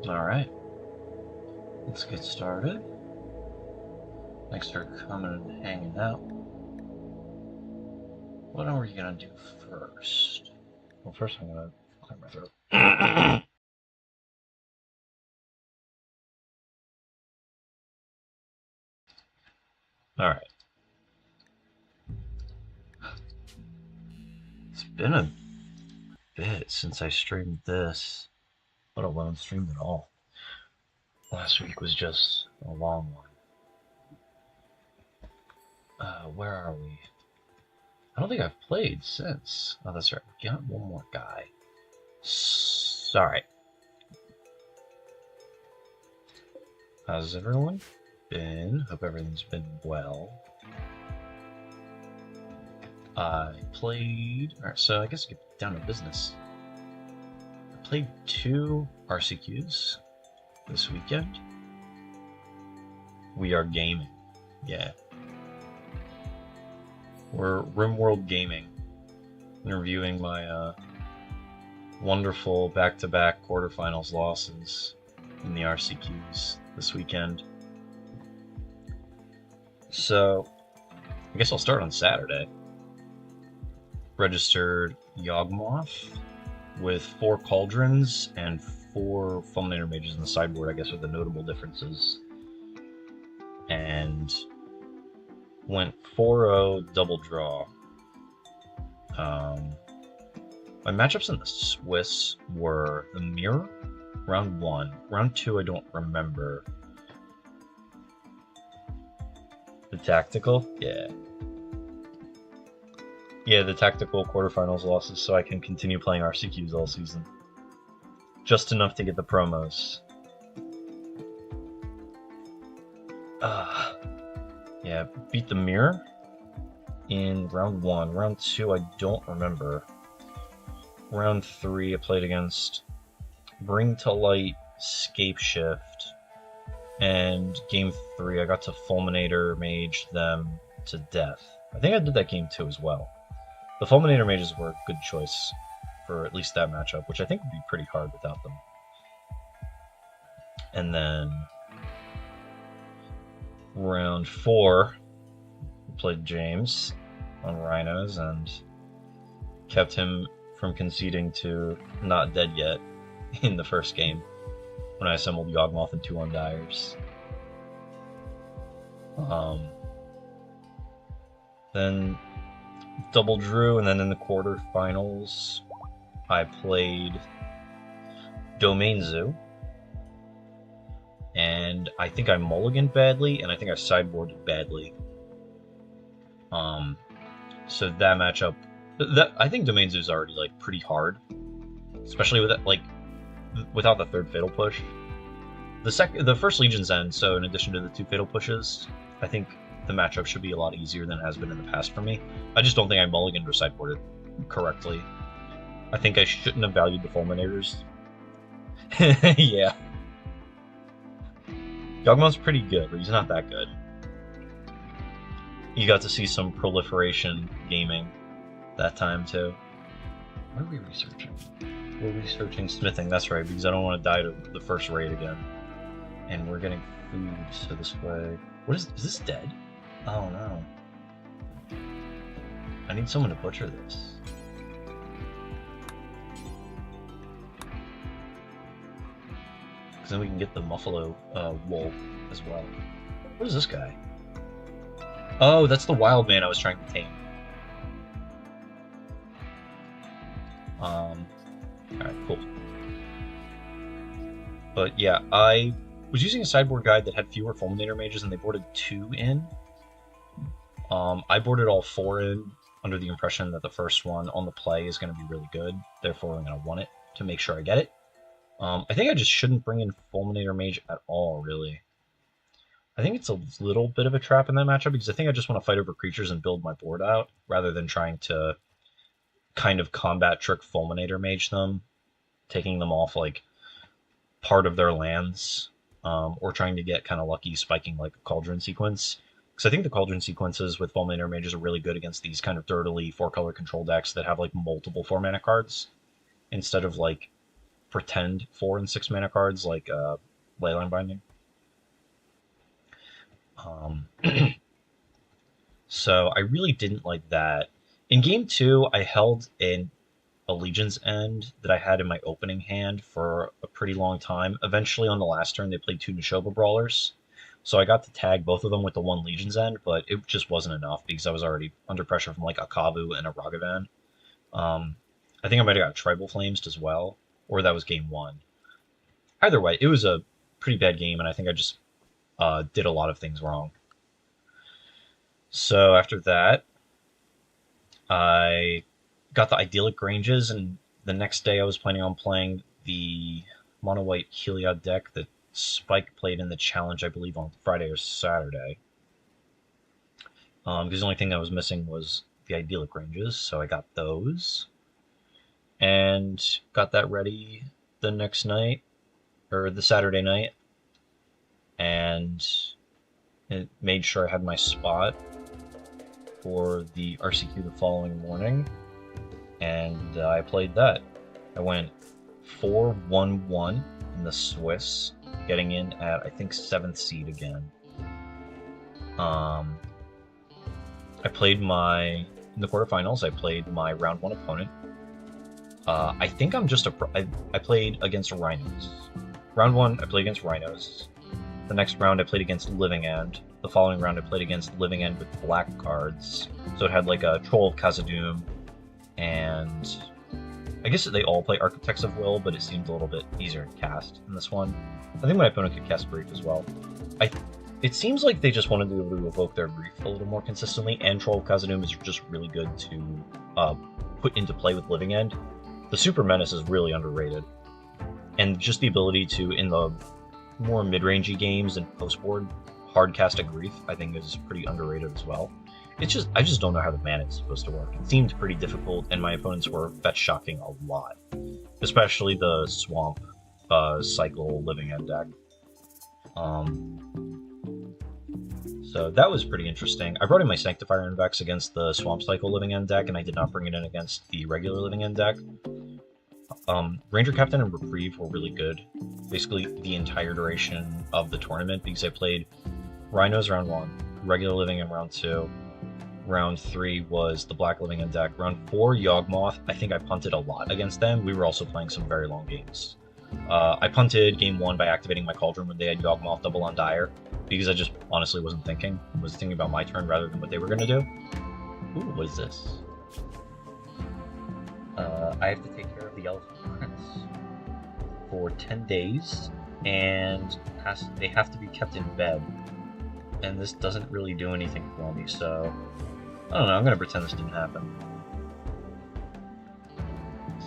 Alright, let's get started. Thanks for coming and hanging out. What are we gonna do first? Well, first I'm gonna clear my throat. Alright. It's been a bit since I streamed this, let alone streamed at all. Last week was just a long one. Where are we? I don't think I've played since. Oh, that's right. We got one more guy. Sorry. How's everyone been? Hope everything's been well. I played... Alright, so I guess get down to business. I played 2 RCQs this weekend. We are gaming. Yeah. We're Rimworld gaming. Interviewing my wonderful back-to-back quarterfinals losses in the RCQs this weekend. So, I guess I'll start on Saturday. Registered Yawgmoth with 4 Cauldrons and 4 Fulminator Mages in the sideboard, I guess, with the notable differences. And went 4-0 double draw. My matchups in the Swiss were the Mirror, round 1. Round 2, I don't remember. The Tactical? Yeah. Yeah, the Tactical quarterfinals losses, so I can continue playing RCQs all season. Just enough to get the promos. Yeah, beat the Mirror in round 1. Round 2, I don't remember. Round 3, I played against Bring to Light, Scape Shift, and game 3, I got to Fulminator Mage them to death. I think I did that game 2 as well. The Fulminator Mages were a good choice for at least that matchup, which I think would be pretty hard without them. And then round 4, we played James on Rhinos and kept him from conceding to Not Dead Yet in the first game when I assembled Yawgmoth and 2 Undyers. Then double drew, and then in the quarterfinals I played Domain Zoo, and I think I mulliganed badly, and I think I sideboarded badly. So that matchup, I think Domain Zoo is already like pretty hard, especially with that, like without the 3rd fatal push. The first Legion's End, so in addition to the 2 fatal pushes, I think the matchup should be a lot easier than it has been in the past for me. I just don't think I mulliganed or sideboarded correctly. I think I shouldn't have valued the Fulminators. Yeah. Yawgmoth's pretty good, but he's not that good. You got to see some proliferation gaming that time too. What are we researching? We're researching smithing, that's right, because I don't want to die to the first raid again. And we're getting food, so this way... What is this dead? Oh no. I need someone to butcher this. Because then we can get the Muffalo wool as well. What is this guy? Oh, that's the wild man I was trying to tame. Alright, cool. But yeah, I was using a sideboard guide that had fewer Fulminator Mages, and they boarded 2 in. I boarded all 4 in under the impression that the first one on the play is going to be really good. Therefore, I'm going to want it to make sure I get it. I think I just shouldn't bring in Fulminator Mage at all, really. I think it's a little bit of a trap in that matchup, because I think I just want to fight over creatures and build my board out, rather than trying to kind of combat trick Fulminator Mage them, taking them off like part of their lands, or trying to get kind of lucky spiking like a Cauldron sequence. Because I think the Cauldron sequences with Fulminator Mages are really good against these kind of dirtily 4-color control decks that have like multiple 4-mana cards, instead of like pretend 4 and 6 mana cards like Leyline Binding. So I really didn't like that. In game 2, I held an Allegiance End that I had in my opening hand for a pretty long time. Eventually, on the last turn, they played 2 Neshoba Brawlers. So I got to tag both of them with the 1 Legion's End, but it just wasn't enough because I was already under pressure from like a Kavu and a Ragavan. I think I might have got Tribal Flames as well, or that was game 1. Either way, it was a pretty bad game, and I think I just did a lot of things wrong. So after that, I got the Idyllic Granges, and the next day I was planning on playing the Mono White Heliod deck that Spike played in the challenge, I believe, on Friday or Saturday. Because the only thing that was missing was the Idyllic Granges, so I got those. And got that ready the next night, or the Saturday night. And it made sure I had my spot for the RCQ the following morning. And I played that. I went 4-1-1 in the Swiss, getting in at, I think, 7th seed again. I played in the quarterfinals, I played my round 1 opponent. I think I'm just I played against Rhinos. Round 1, I played against Rhinos. The next round, I played against Living End. The following round, I played against Living End with black cards. So it had like a Troll of Khazad-dûm, and I guess they all play Architects of Will, but it seemed a little bit easier to cast in this one. I think my opponent could cast Brief as well. It seems like they just wanted to be able to evoke their Brief a little more consistently, and Troll of Khazad-dûm is just really good to put into play with Living End. The Super Menace is really underrated, and just the ability to, in the more mid-rangey games and post-board, hard cast a Grief, I think is pretty underrated as well. I just don't know how the mana is supposed to work. It seemed pretty difficult, and my opponents were fetch shocking a lot, especially the Swamp cycle Living End deck. So that was pretty interesting. I brought in my Sanctifier Invex against the Swamp cycle Living End deck, and I did not bring it in against the regular Living End deck. Ranger Captain and Reprieve were really good, basically the entire duration of the tournament, because I played Rhinos round 1, regular Living End round 2, round 3 was the Black Living End deck, round 4 Yawgmoth. I think I punted a lot against them. We were also playing some very long games. I punted game 1 by activating my Cauldron when they had Yawgmoth double on Dire, because I just honestly wasn't thinking. I was thinking about my turn rather than what they were going to do. Ooh, what is this? I have to take care of the Elephant Prince for 10 days, and they have to be kept in bed. And this doesn't really do anything for me, so I don't know, I'm going to pretend this didn't happen.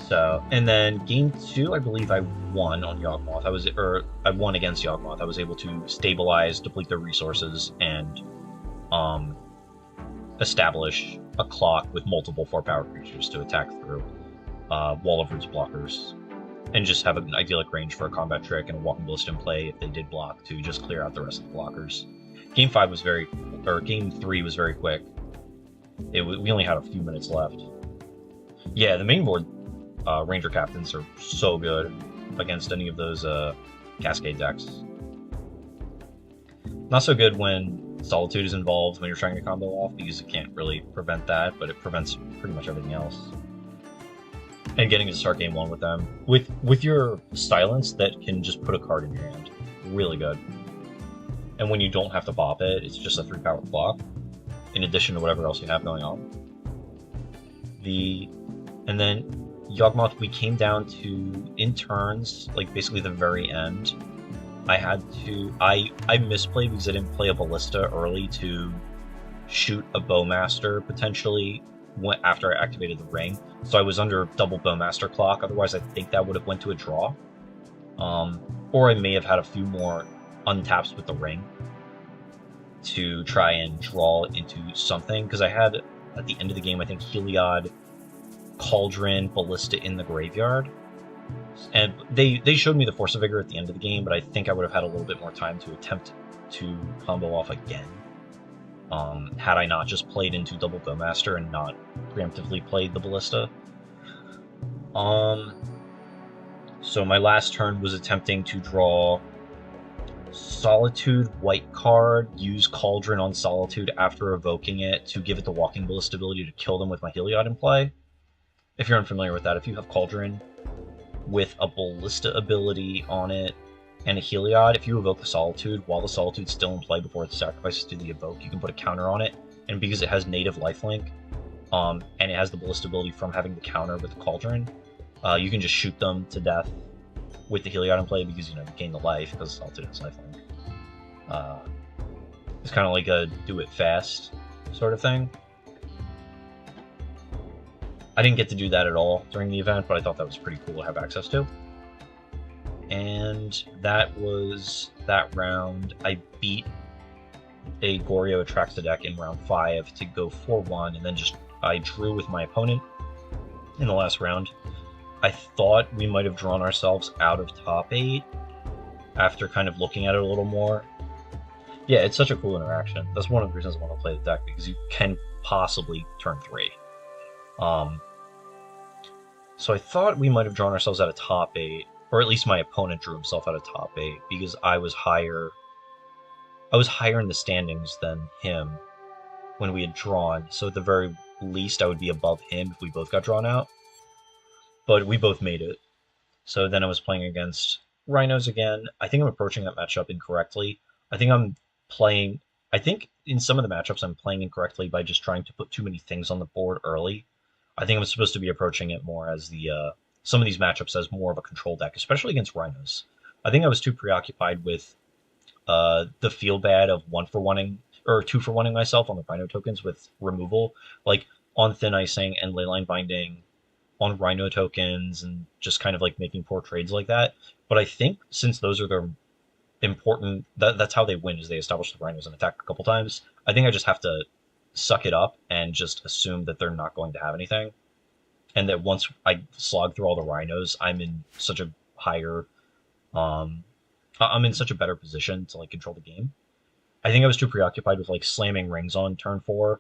So, and then game 2, I believe I won on Yawgmoth. I won against Yawgmoth. I was able to stabilize, deplete their resources, and establish a clock with multiple 4-power creatures to attack through. Wall of Roots blockers, and just have an idyllic range for a combat trick and a Walking Ballista in play if they did block to just clear out the rest of the blockers. Game 3 was very quick. We only had a few minutes left. Yeah, the main board Ranger Captains are so good against any of those Cascade decks. Not so good when Solitude is involved when you're trying to combo off, because it can't really prevent that, but it prevents pretty much everything else. And getting to start game 1 with them. With your Silence, that can just put a card in your hand. Really good. And when you don't have to pop it, it's just a 3-power clock, in addition to whatever else you have going on. And then Yawgmoth, we came down to, in turns, like basically the very end, I misplayed because I didn't play a Ballista early to shoot a Bowmaster, potentially, after I activated the ring. So I was under double Bowmaster clock, otherwise I think that would have went to a draw. Or I may have had a few more untaps with the ring to try and draw into something, because I had, at the end of the game, I think Heliod, Cauldron, Ballista in the graveyard. And they showed me the Force of Vigor at the end of the game, but I think I would have had a little bit more time to attempt to combo off again. Had I not just played into double Bowmaster and not preemptively played the Ballista. So my last turn was attempting to draw Solitude white card, use Cauldron on Solitude after evoking it to give it the Walking Ballista ability to kill them with my Heliod in play. If you're unfamiliar with that, if you have Cauldron with a Ballista ability on it and a Heliod, if you evoke the Solitude while the Solitude's still in play before it's sacrificed to the evoke, you can put a counter on it. And because it has native lifelink, and it has the Ballista ability from having the counter with the Cauldron, you can just shoot them to death with the Heliod in play because, you gain the life because Solitude has lifelink. It's kind of like a do it fast sort of thing. I didn't get to do that at all during the event, but I thought that was pretty cool to have access to. And that was that round. I beat a Goryo Atraxa deck in round 5 to go 4-1, and then I drew with my opponent in the last round. I thought we might have drawn ourselves out of top 8 after kind of looking at it a little more. Yeah, it's such a cool interaction. That's one of the reasons I want to play the deck, because you can possibly turn 3. So I thought we might have drawn ourselves out of top 8, or at least my opponent drew himself out of top 8, because I was higher in the standings than him when we had drawn, so at the very least I would be above him if we both got drawn out. But we both made it. So then I was playing against Rhinos again. I think I'm approaching that matchup incorrectly. I think in some of the matchups I'm playing incorrectly by just trying to put too many things on the board early. I think I'm supposed to be approaching it more as some of these matchups as more of a control deck, especially against Rhinos. I think I was too preoccupied with the feel bad of 1-for-1ing or 2-for-1ing myself on the Rhino tokens with removal, like on Thin Icing and Leyline Binding on Rhino tokens, and just kind of like making poor trades like that. But I think since those are their important, that's how they win, is they establish the Rhinos and attack a couple times. I think I just have to suck it up and just assume that they're not going to have anything, and that once I slog through all the Rhinos, I'm in such a higher, I'm in such a better position to like control the game. I think I was too preoccupied with like slamming rings on turn 4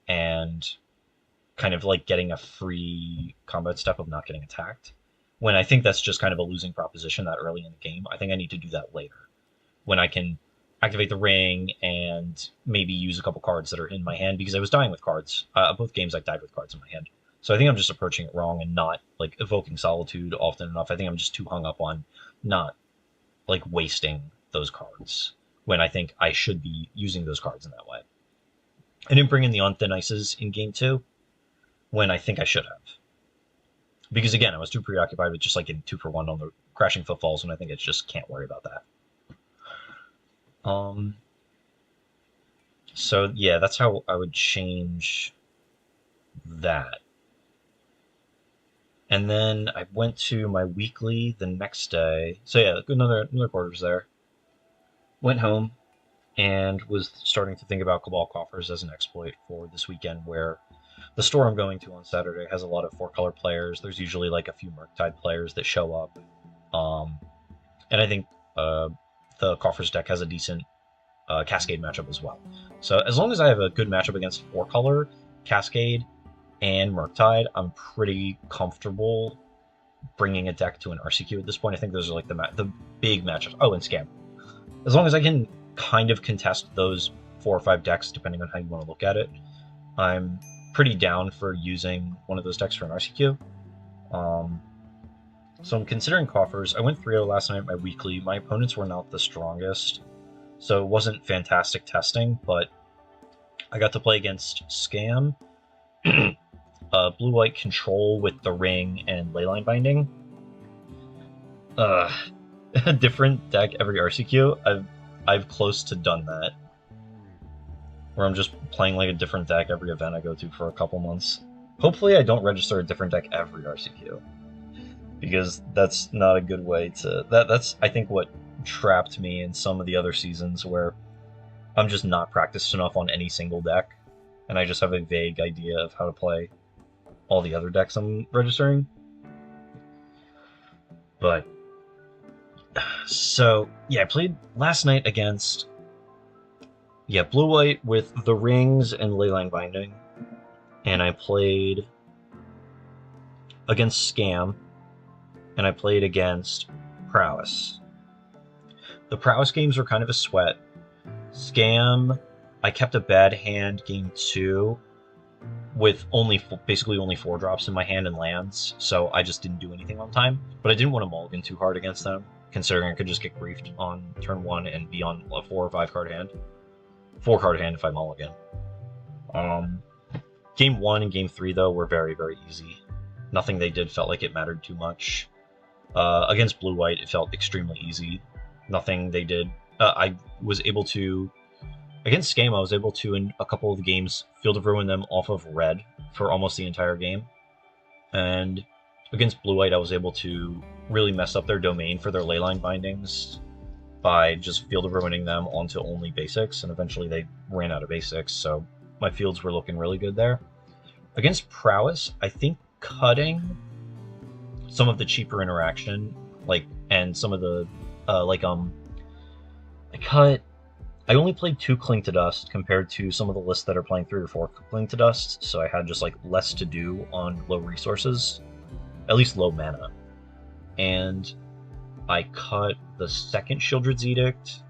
and kind of like getting a free combat step of not getting attacked, when I think that's just kind of a losing proposition that early in the game. I think I need to do that later, when I can activate the ring and maybe use a couple cards that are in my hand, because I was dying with cards. Both games I died with cards in my hand. So I think I'm just approaching it wrong and not like evoking Solitude often enough. I think I'm just too hung up on not like wasting those cards when I think I should be using those cards in that way. I didn't bring in the on Thin Ices in game 2 when I think I should have, because again, I was too preoccupied with just like getting 2-for-1 on the Crashing Footfalls, when I think I just can't worry about that. So yeah, that's how I would change that. And then I went to my weekly the next day. So yeah, another quarters there. Went home and was starting to think about Cabal Coffers as an exploit for this weekend, where the store I'm going to on Saturday has a lot of 4-color players. There's usually like a few Murktide players that show up. And I think the Coffers deck has a decent Cascade matchup as well. So as long as I have a good matchup against 4-color, Cascade, and Murktide, I'm pretty comfortable bringing a deck to an RCQ at this point. I think those are like the big matchups. Oh, and Scam. As long as I can kind of contest those 4 or 5 decks, depending on how you want to look at it, I'm pretty down for using one of those decks for an RCQ. So I'm considering Coffers. I went 3-0 last night, my weekly. My opponents were not the strongest, so it wasn't fantastic testing, but I got to play against Scam, Blue-White Control with the Ring and Leyline Binding. A different deck every RCQ. I've close to done that, where I'm just playing like a different deck every event I go to for a couple months. Hopefully I don't register a different deck every RCQ, because that's not a good way to... That's, I think, what trapped me in some of the other seasons, where I'm just not practiced enough on any single deck, and I just have a vague idea of how to play all the other decks I'm registering. But, so, yeah, I played last night against, Blue-White with the Rings and Leyline Binding, and I played against Scam and I played against Prowess. The Prowess games were kind of a sweat. Scam, I kept a bad hand game 2 with basically only 4 drops in my hand and lands, so I just didn't do anything on time. But I didn't want to mulligan too hard against them, considering I could just get griefed on turn 1 and be on a 4 or 5 card hand. 4 card hand if I mulligan. Game 1 and Game 3, though, were very, very easy. Nothing they did felt like it mattered too much. Against Blue-White, it felt extremely easy. Nothing they did. I was able to... Against Scam, I was able to, in a couple of the games, Field of Ruin them off of red for almost the entire game. And against Blue-White, I was able to really mess up their domain for their leyline bindings by just Field of Ruining them onto only basics, and eventually they ran out of basics, so my fields were looking really good there. Against Prowess, I think cutting some of the cheaper interaction, and some of the, I only played 2 Cling to Dust compared to some of the lists that are playing 3 or 4 Cling to Dust, so I had just, less to do on low resources, at least low mana. And I cut the second Shieldred's Edict,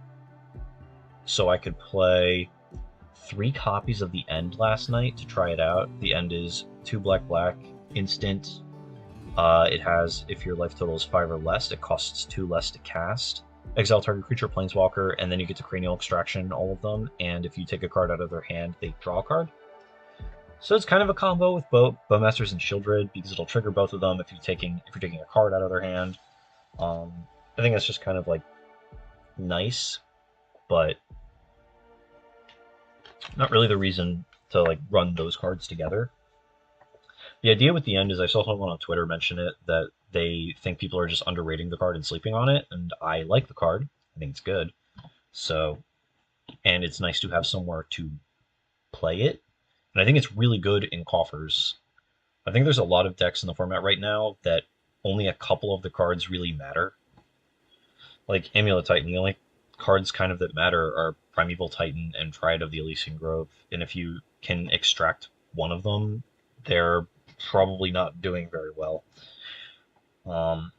so I could play 3 copies of the End last night to try it out. The End is 2 black, instant. It has, if your life total is 5 or less, it costs 2 less to cast. Exile target creature, planeswalker, and then you get to Cranial Extraction all of them, and if you take a card out of their hand, they draw a card. So it's kind of a combo with Bowmasters and Shieldred, because it'll trigger both of them if you're taking a card out of their hand. I think that's just kind of nice, but not really the reason to run those cards together. The idea with the End is I saw someone on Twitter mention it, that they think people are just underrating the card and sleeping on it, and I like the card. I think it's good. So, and it's nice to have somewhere to play it. And I think it's really good in coffers. I think there's a lot of decks in the format right now that only a couple of the cards really matter. Like Amulet Titan, the only cards kind of that matter are Primeval Titan and Triad of the Elysian Grove. And if you can extract one of them, they're probably not doing very well. And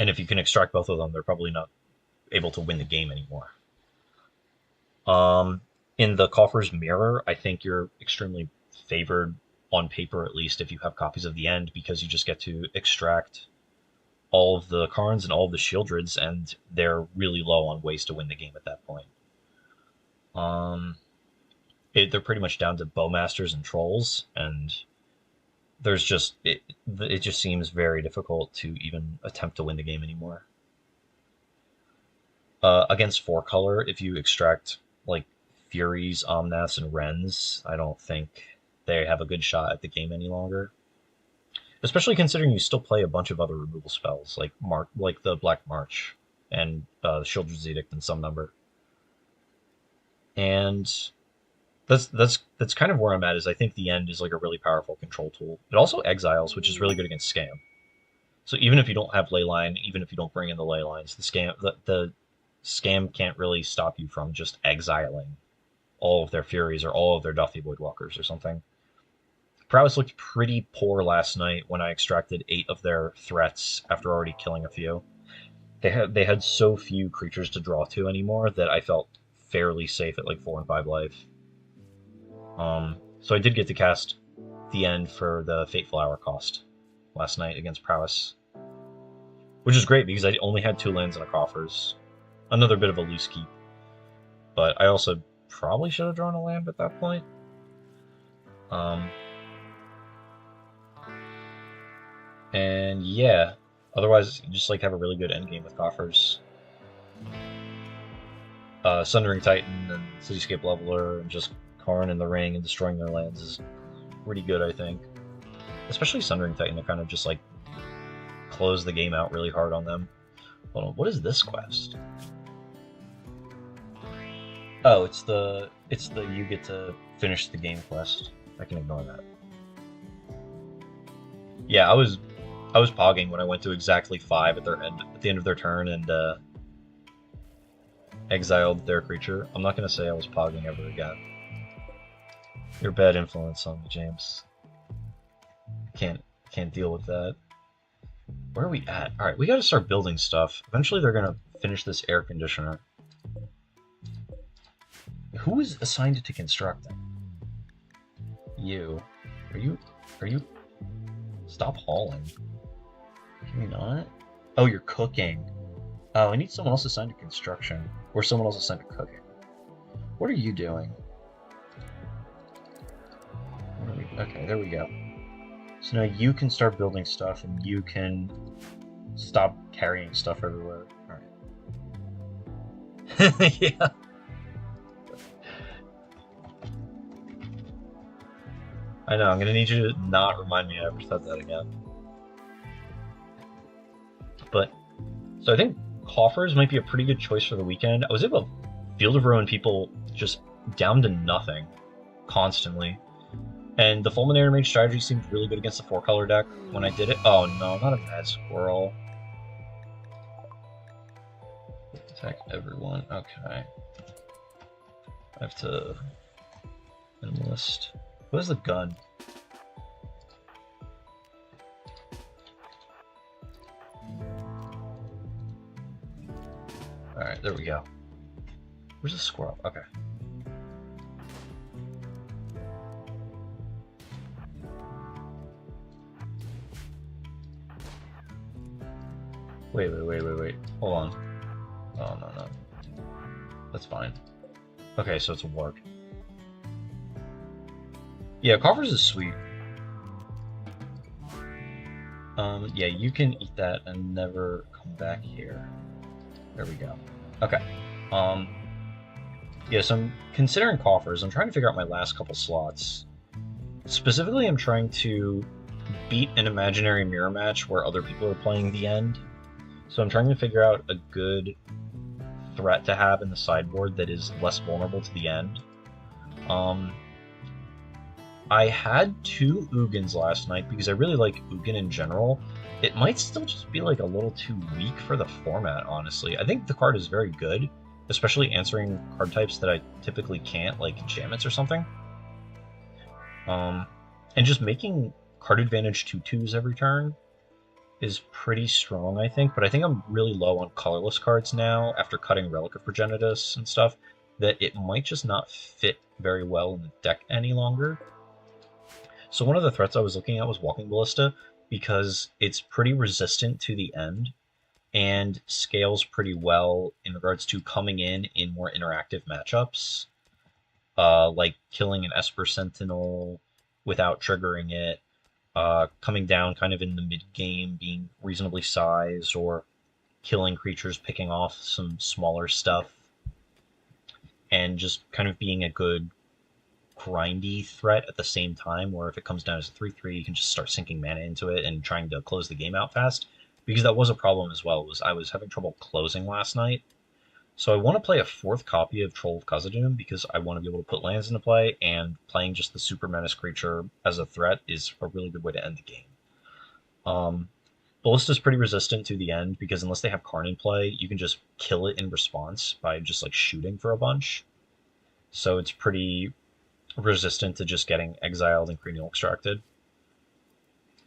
if you can extract both of them, they're probably not able to win the game anymore. In the Coffer's Mirror, I think you're extremely favored, on paper at least, if you have copies of the End, because you just get to extract all of the Karns and all of the Shieldreds, and they're really low on ways to win the game at that point. They're pretty much down to Bowmasters and Trolls, and there's just it just seems very difficult to even attempt to win the game anymore. Against 4-color, if you extract Furies, Omnaths, and Wrens, I don't think they have a good shot at the game any longer. Especially considering you still play a bunch of other removal spells, like the Black March and Shieldred's Edict in some number. And that's kind of where I'm at. Is I think the End is a really powerful control tool. It also exiles, which is really good against Scam. So even if you don't have Leyline, even if you don't bring in the Leylines, the Scam can't really stop you from just exiling all of their Furies or all of their Dauthi Voidwalkers or something. Prowess looked pretty poor last night when I extracted 8 of their threats after already killing a few. They had so few creatures to draw to anymore that I felt fairly safe at 4 and 5 life. So I did get to cast the End for the Fateful Hour cost last night against Prowess, which is great because I only had 2 lands and a Coffers. Another bit of a loose keep, but I also probably should have drawn a land at that point. And yeah, otherwise you just have a really good endgame with Coffers. Sundering Titan and Cityscape Leveler and just Karn in the Ring and destroying their lands is pretty good, I think. Especially Sundering Titan to kind of just close the game out really hard on them. Hold on, what is this quest? Oh, it's the you get to finish the game quest. I can ignore that. Yeah, I was pogging when I went to exactly 5 at the end of their turn and exiled their creature. I'm not gonna say I was pogging ever again. You're a bad influence on me, James. Can't deal with that. Where are we at? Alright, we gotta start building stuff. Eventually they're gonna finish this air conditioner. Who is assigned to constructing? You. Are you... Are you... Stop hauling. Can you not? Oh, you're cooking. Oh, I need someone else assigned to construction. Or someone else assigned to cooking. What are you doing? What are we... Okay, there we go. So now you can start building stuff, and you can stop carrying stuff everywhere. Alright. Yeah. I know, I'm gonna need you to not remind me I ever said that again. But, so I think coffers might be a pretty good choice for the weekend. I was able to field of ruin people just down to nothing constantly. And the Fulminator Mage strategy seemed really good against the 4-color deck when I did it. Oh no, not a mad squirrel. Attack everyone. Okay. I have to enlist. Who has the gun? Alright, there we go. Where's the squirrel? Okay. Wait. Hold on. Oh, no. That's fine. Okay, so it's a warg. Yeah, coffers is sweet. Yeah, you can eat that and never come back here. There we go. Okay. Yeah, so I'm considering coffers. I'm trying to figure out my last couple slots. Specifically, I'm trying to beat an imaginary mirror match where other people are playing the end. So I'm trying to figure out a good threat to have in the sideboard that is less vulnerable to the end. I had 2 Ugins last night because I really like Ugin in general. It might still just be like a little too weak for the format, honestly. I think the card is very good, especially answering card types that I typically can't, like enchantments or something. And just making card advantage 2/2s every turn is pretty strong, I think, but I think I'm really low on colorless cards now after cutting Relic of Progenitus and stuff, that it might just not fit very well in the deck any longer. So one of the threats I was looking at was Walking Ballista, because it's pretty resistant to the end and scales pretty well in regards to coming in more interactive matchups, like killing an Esper Sentinel without triggering it, coming down kind of in the mid-game, being reasonably sized, or killing creatures, picking off some smaller stuff, and just kind of being a good grindy threat at the same time, where if it comes down as a 3/3, you can just start sinking mana into it and trying to close the game out fast. Because that was a problem as well, was I was having trouble closing last night. So I want to play a 4th copy of Troll of Khazad-dûm because I want to be able to put lands into play, and playing just the Super Menace creature as a threat is a really good way to end the game. Ballista's pretty resistant to the end because unless they have Karn in play, you can just kill it in response by just like shooting for a bunch. So it's pretty resistant to just getting exiled and cranial extracted.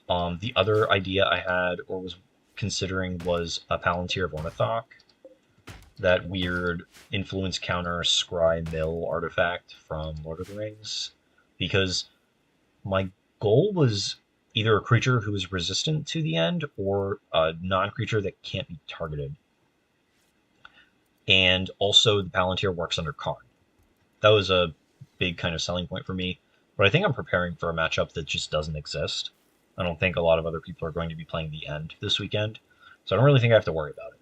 The other idea I had, or was considering, was a Palantir of Ornithok, that weird influence counter scry mill artifact from Lord of the Rings, because my goal was either a creature who is resistant to the end or a non-creature that can't be targeted. And also the Palantir works under Karn. That was a big kind of selling point for me, but I think I'm preparing for a matchup that just doesn't exist. I don't think a lot of other people are going to be playing the end this weekend, so I don't really think I have to worry about it.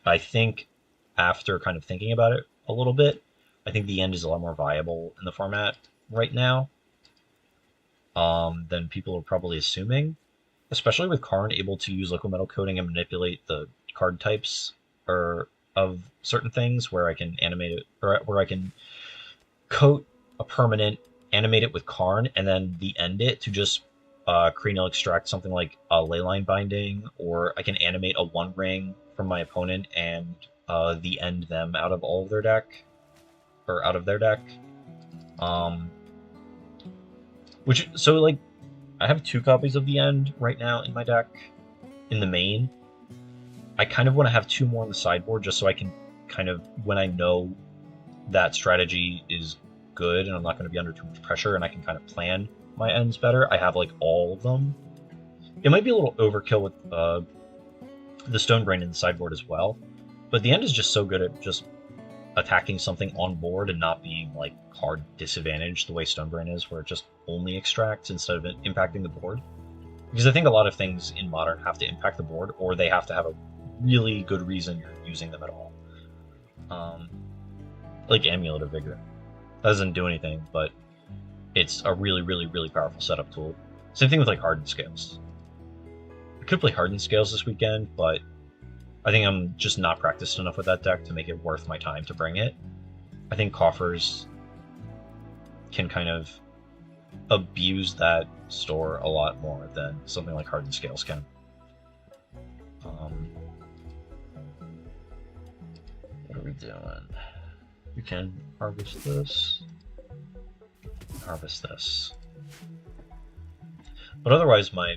I think after kind of thinking about it a little bit, I think the end is a lot more viable in the format right now than people are probably assuming, especially with Karn able to use liquid metal coating and manipulate the card types or of certain things, where I can animate it, or where I can coat a permanent, animate it with Karn, and then end it to just cranial extract something like a Leyline Binding, or I can animate a 1-ring from my opponent and end them out of all of their deck, or out of their deck. So like, I have 2 copies of the end right now in my deck. in the main, I kind of want to have 2 more on the sideboard just so I can kind of, when I know that strategy is good and I'm not going to be under too much pressure and I can kind of plan my ends better, I have like all of them. It might be a little overkill with the Stone Brain in the sideboard as well, but the end is just so good at just attacking something on board and not being like card disadvantaged the way Stone Brain is, where it just only extracts instead of impacting the board. Because I think a lot of things in Modern have to impact the board, or they have to have a really good reason you're using them at all. Like Amulet of Vigor. That doesn't do anything, but it's a really, really, really powerful setup tool. Same thing with like Hardened Scales. I could play Hardened Scales this weekend, but I think I'm just not practiced enough with that deck to make it worth my time to bring it. I think Coffers can kind of abuse that store a lot more than something like Hardened Scales can. What are we doing? We can harvest this. Harvest this. But otherwise, my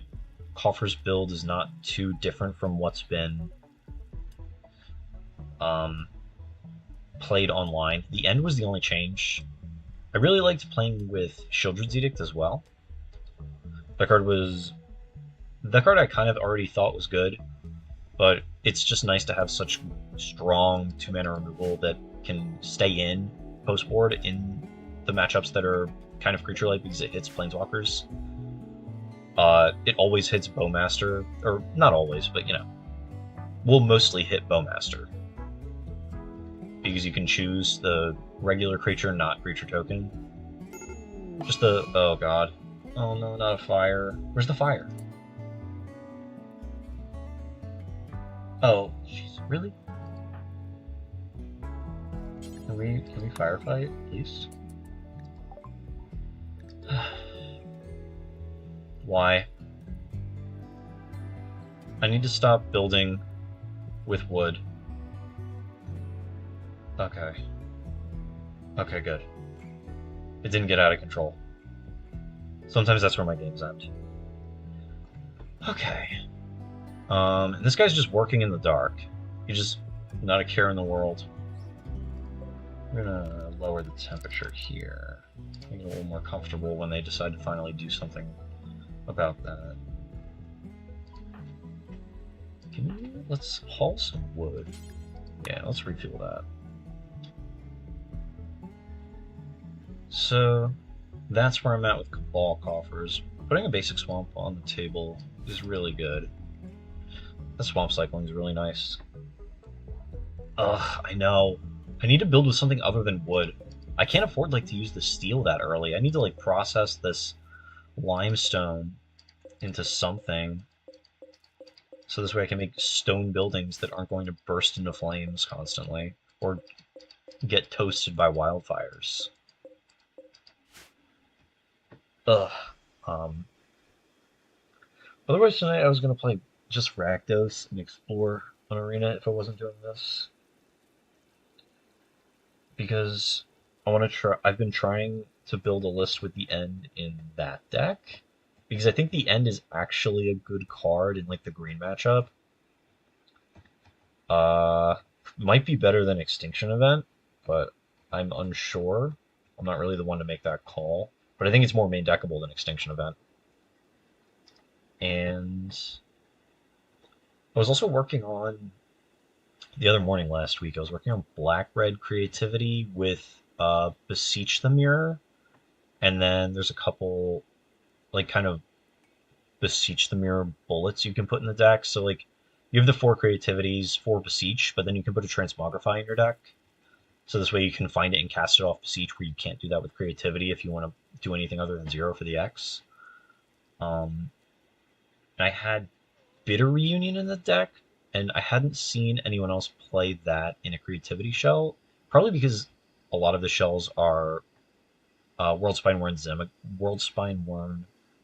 Coffers build is not too different from what's been played online. The end was the only change. I really liked playing with Sheoldred's Edict as well. That card I kind of already thought was good, but it's just nice to have such strong 2-mana removal that can stay in post board in the matchups that are kind of creature-like because it hits planeswalkers. It always hits Bowmaster, or not always, but you know, will mostly hit Bowmaster because you can choose the regular creature, not creature token. Just the, oh god. Oh no, not a fire. Where's the fire? Oh, jeez, really? Can we firefight, please? Why? I need to stop building with wood. Okay. Okay, good. It didn't get out of control. Sometimes that's where my games end. Okay. And this guy's just working in the dark. He's just not a care in the world. We're gonna lower the temperature here. Make it a little more comfortable when they decide to finally do something about that. Let's haul some wood. Yeah, let's refuel that. So that's where I'm at with Cabal Coffers. Putting a basic swamp on the table is really good. The swamp cycling is really nice. Ugh, I know. I need to build with something other than wood. I can't afford like to use the steel that early. I need to like process this limestone into something, so this way I can make stone buildings that aren't going to burst into flames constantly or get toasted by wildfires. Ugh. Otherwise tonight I was gonna play just Rakdos and explore an arena if I wasn't doing this, because I want to try. I've been trying to build a list with the end in that deck, because I think the end is actually a good card in like the green matchup. Might be better than Extinction Event, but I'm unsure. I'm not really the one to make that call, but I think it's more main deckable than Extinction Event. And I was also working on, the other morning last week, I was working on black-red creativity with Beseech the Mirror, and then there's a couple, like, kind of Beseech the Mirror bullets you can put in the deck. So, like, you have the 4 creativities for Beseech, but then you can put a Transmogrify in your deck. So this way you can find it and cast it off Beseech, where you can't do that with creativity if you want to do anything other than 0 for the X. And I had Bitter Reunion in the deck, and I hadn't seen anyone else play that in a creativity shell, probably because a lot of the shells are Worldspine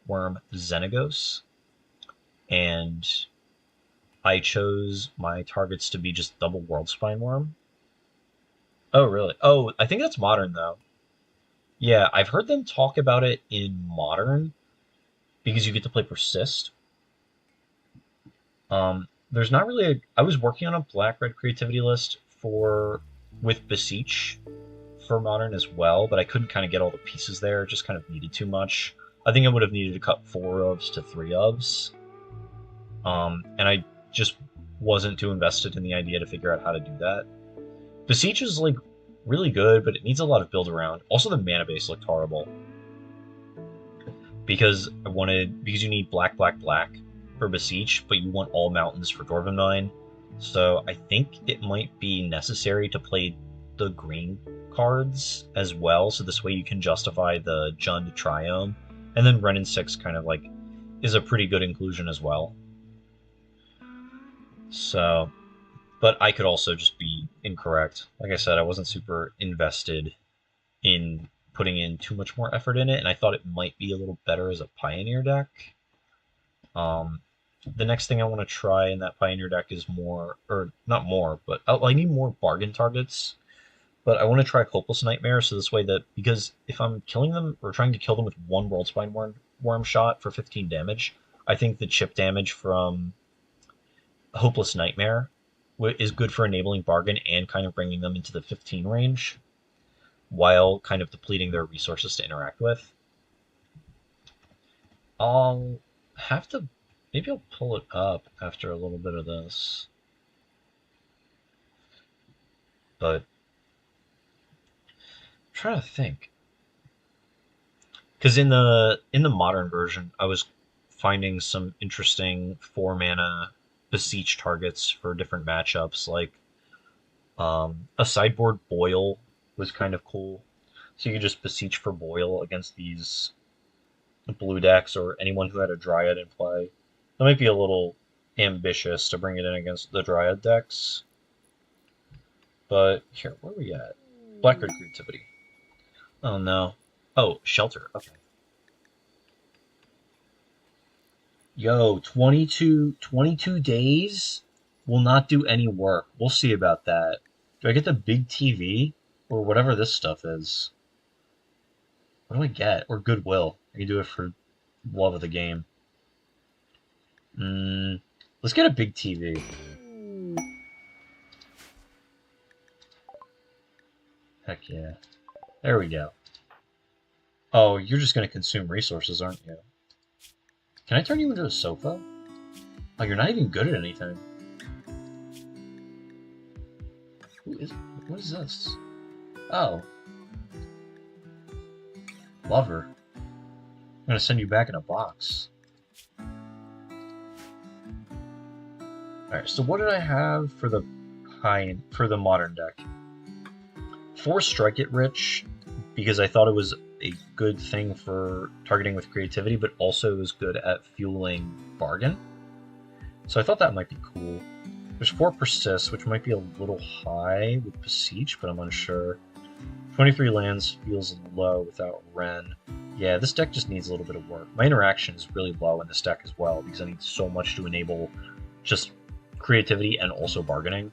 Worm Xenagos, and I chose my targets to be just double Worldspine Worm. Oh, really? Oh, I think that's Modern, though. Yeah, I've heard them talk about it in Modern, because you get to play Persist. There's not really a. I was working on a black-red creativity list for with Beseech for modern as well, but I couldn't kind of get all the pieces there. It just kind of needed too much. I think I would have needed to cut 4 ofs to 3 ofs. And I just wasn't too invested in the idea to figure out how to do that. Beseech is like really good, but it needs a lot of build around. Also, the mana base looked horrible because you need black, black, black for Beseech, but you want all mountains for Dwarven Mine. So I think it might be necessary to play the green cards as well, so this way you can justify the Jund Triome, and then Ren and 6 kind of like is a pretty good inclusion as well. So, but I could also just be incorrect. Like I said, I wasn't super invested in putting in too much more effort in it, and I thought it might be a little better as a Pioneer deck. The next thing I want to try in that Pioneer deck is more, or not more, but I need more bargain targets. But I want to try Hopeless Nightmare, so this way that, because if I'm killing them, or trying to kill them with one Worldspine Worm shot for 15 damage, I think the chip damage from Hopeless Nightmare is good for enabling Bargain and kind of bringing them into the 15 range, while kind of depleting their resources to interact with. I'll have to, maybe I'll pull it up after a little bit of this. But I'm trying to think. Because in the modern version, I was finding some interesting 4 mana Beseech targets for different matchups, like a sideboard Boil was kind of cool. So you could just Beseech for Boil against these blue decks or anyone who had a Dryad in play. That might be a little ambitious to bring it in against the Dryad decks. But here, where are we at? Blackguard Creativity. Oh no. Oh, Shelter. Okay. Yo, 22 days will not do any work. We'll see about that. Do I get the big TV? Or whatever this stuff is? What do I get? Or Goodwill. I can do it for love of the game. Let's get a big TV. Heck yeah. There we go. Oh, you're just gonna consume resources, aren't you? Can I turn you into a sofa? Oh, you're not even good at anything. What is this? Oh. Lover. I'm gonna send you back in a box. Alright, so what did I have for the modern deck? 4 Strike It Rich, because I thought it was a good thing for targeting with creativity, but also it was good at fueling Bargain. So I thought that might be cool. There's 4 Persist, which might be a little high with Beseech, but I'm unsure. 23 lands feels low without Ren. Yeah, this deck just needs a little bit of work. My interaction is really low in this deck as well, because I need so much to enable just creativity and also bargaining.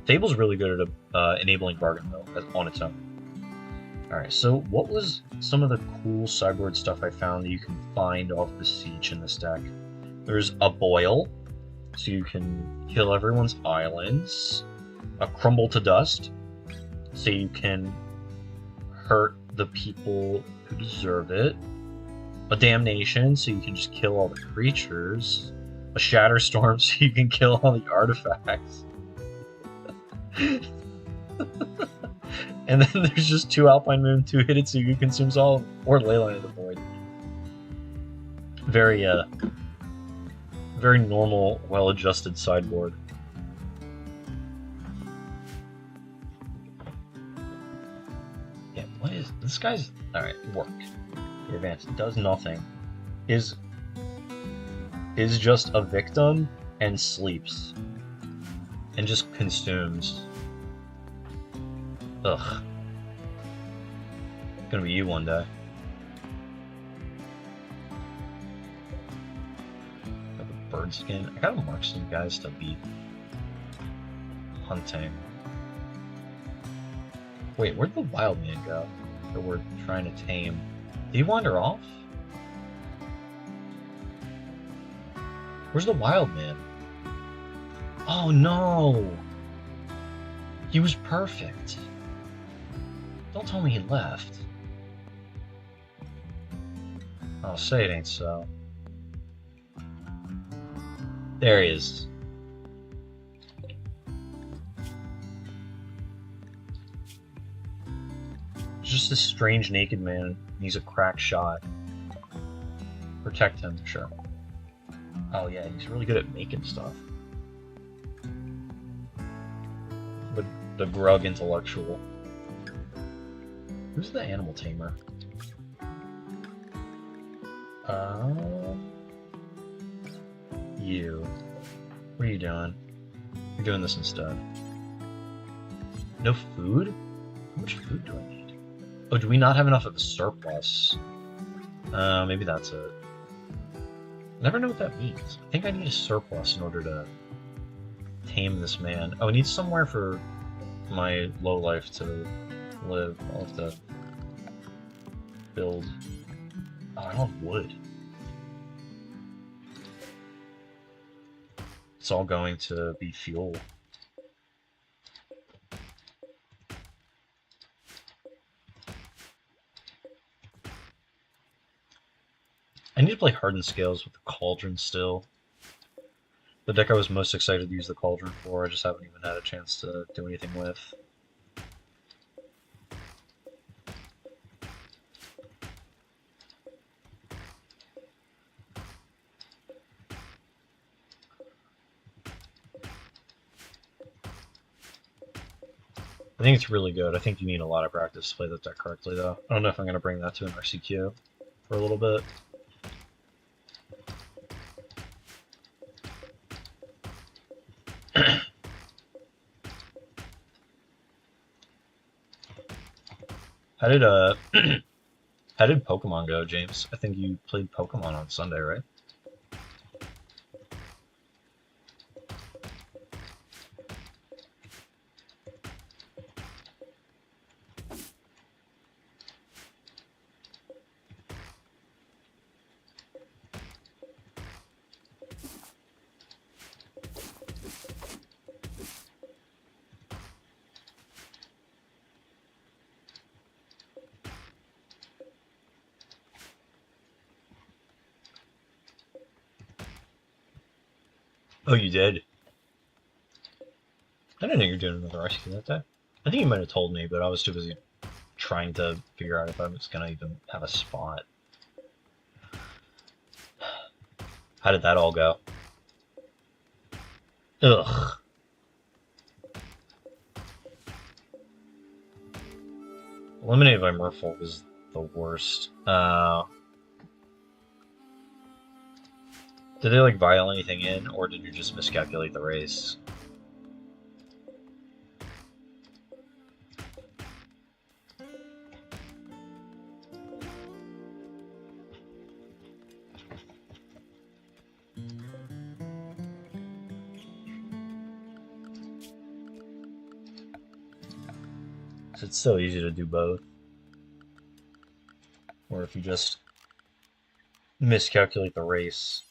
Fable's really good at enabling Bargain, though, on its own. Alright, so what was some of the cool sideboard stuff I found that you can find off Beseech in this deck? There's a Boil, so you can kill everyone's islands. A Crumble to Dust, so you can hurt the people who deserve it. A Damnation, so you can just kill all the creatures. A Shatterstorm, so you can kill all the artifacts. And then there's just 2 Alpine Moon, 2 Hit It, so you can consume all, or Leyline of the Void. Very, very normal, well-adjusted sideboard. Yeah, what is this guy's? All right, work. The advance does nothing. Is just a victim and sleeps and just consumes. Ugh. Gonna be you one day. Got the bird skin. I gotta mark some guys to beat hunting. Wait, where'd the wild man go that we're trying to tame? Did he wander off? Where's the wild man? Oh no! He was perfect. Don't tell me he left. Oh, say it ain't so. There he is. Just this strange naked man. He's a crack shot. Protect him, sure. Oh yeah, he's really good at making stuff. But the grug intellectual. Who's the animal tamer? You. What are you doing? You're doing this instead. No food? How much food do I need? Oh, do we not have enough of a surplus? Maybe that's it. I never know what that means. I think I need a surplus in order to tame this man. Oh, I need somewhere for my lowlife to live. I'll have to build. Oh, I don't have wood. It's all going to be fuel. I need to play Hardened Scales with the Cauldron still. The deck I was most excited to use the Cauldron for, I just haven't even had a chance to do anything with. I think it's really good. I think you need a lot of practice to play that deck correctly, though. I don't know if I'm going to bring that to an RCQ for a little bit. How did how did Pokemon go, James? I think you played Pokemon on Sunday, right? Oh, you did? I didn't know you were doing another RCQ that day. I think you might have told me, but I was too busy trying to figure out if I was going to even have a spot. How did that all go? Ugh. Eliminated by Merfolk is the worst. Did they, like, vial anything in, or did you just miscalculate the race? It's so easy to do both. Or if you just miscalculate the race,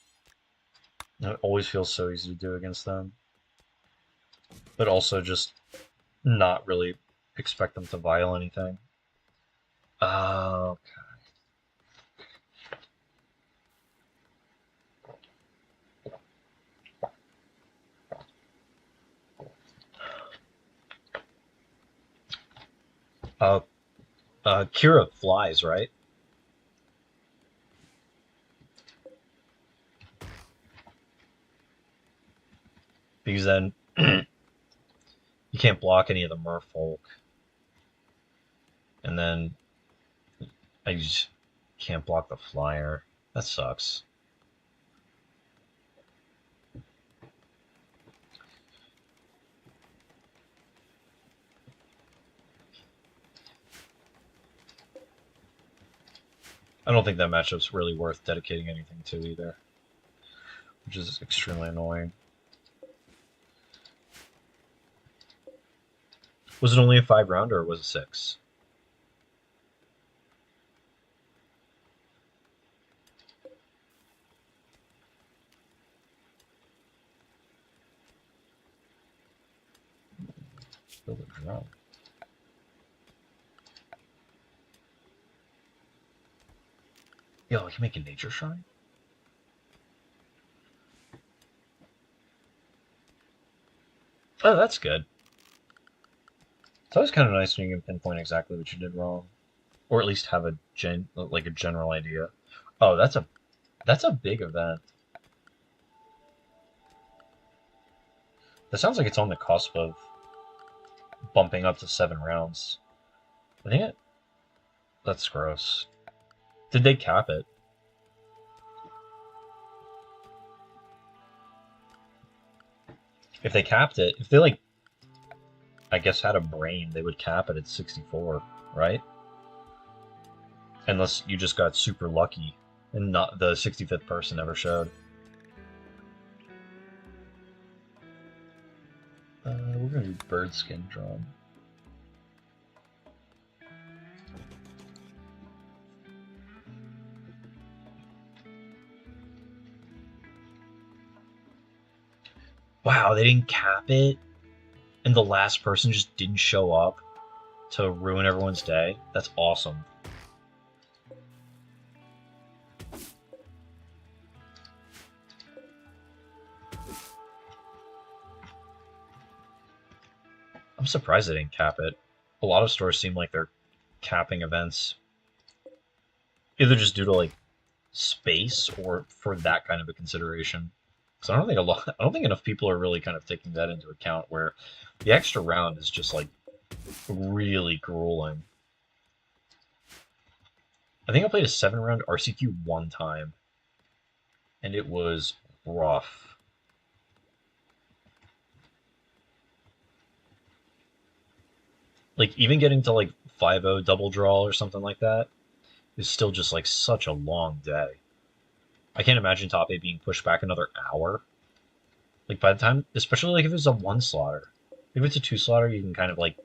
it always feels so easy to do against them. But also just not really expect them to vial anything. Okay. Kira flies, right? Because then you can't block any of the Merfolk. And then I just can't block the flyer. That sucks. I don't think that matchup's really worth dedicating anything to either, which is extremely annoying. Was it only a 5 round or was it 6? Build a drum. Yo, I can make a nature shrine? Oh, that's good. It's always kind of nice when you can pinpoint exactly what you did wrong, or at least have a general idea. Oh, that's a big event. That sounds like it's on the cusp of bumping up to 7 rounds. I think it. That's gross. Did they cap it? If they capped it, if they like, I guess had a brain, they would cap it at 64, right? Unless you just got super lucky and not the 65th person ever showed. We're gonna do bird skin drum. Wow, they didn't cap it, and the last person just didn't show up to ruin everyone's day. That's awesome. I'm surprised they didn't cap it. A lot of stores seem like they're capping events, either just due to like space or for that kind of a consideration. Because I don't think enough people are really kind of taking that into account. Where the extra round is just like really grueling. I think I played a 7 round RCQ one time, and it was rough. Like even getting to like 5-0 double draw or something like that is still just like such a long day. I can't imagine top 8 being pushed back another hour. Like by the time, especially like if it's a 1 slotter. If it's a 2 slotter, you can kind of like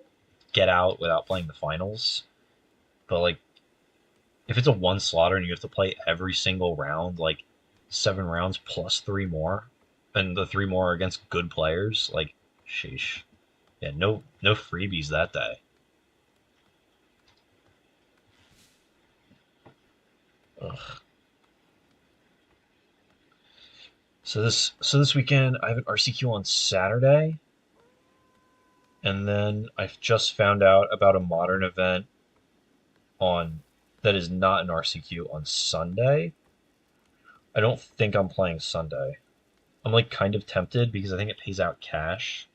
get out without playing the finals. But like if it's a 1 slotter and you have to play every single round, like 7 rounds plus 3 more, and the 3 more are against good players, like sheesh. Yeah, no freebies that day. Ugh. So this weekend I have an RCQ on Saturday, and then I've just found out about a modern event on that is not an RCQ on Sunday. I don't think I'm playing Sunday. I'm like kind of tempted because I think it pays out cash.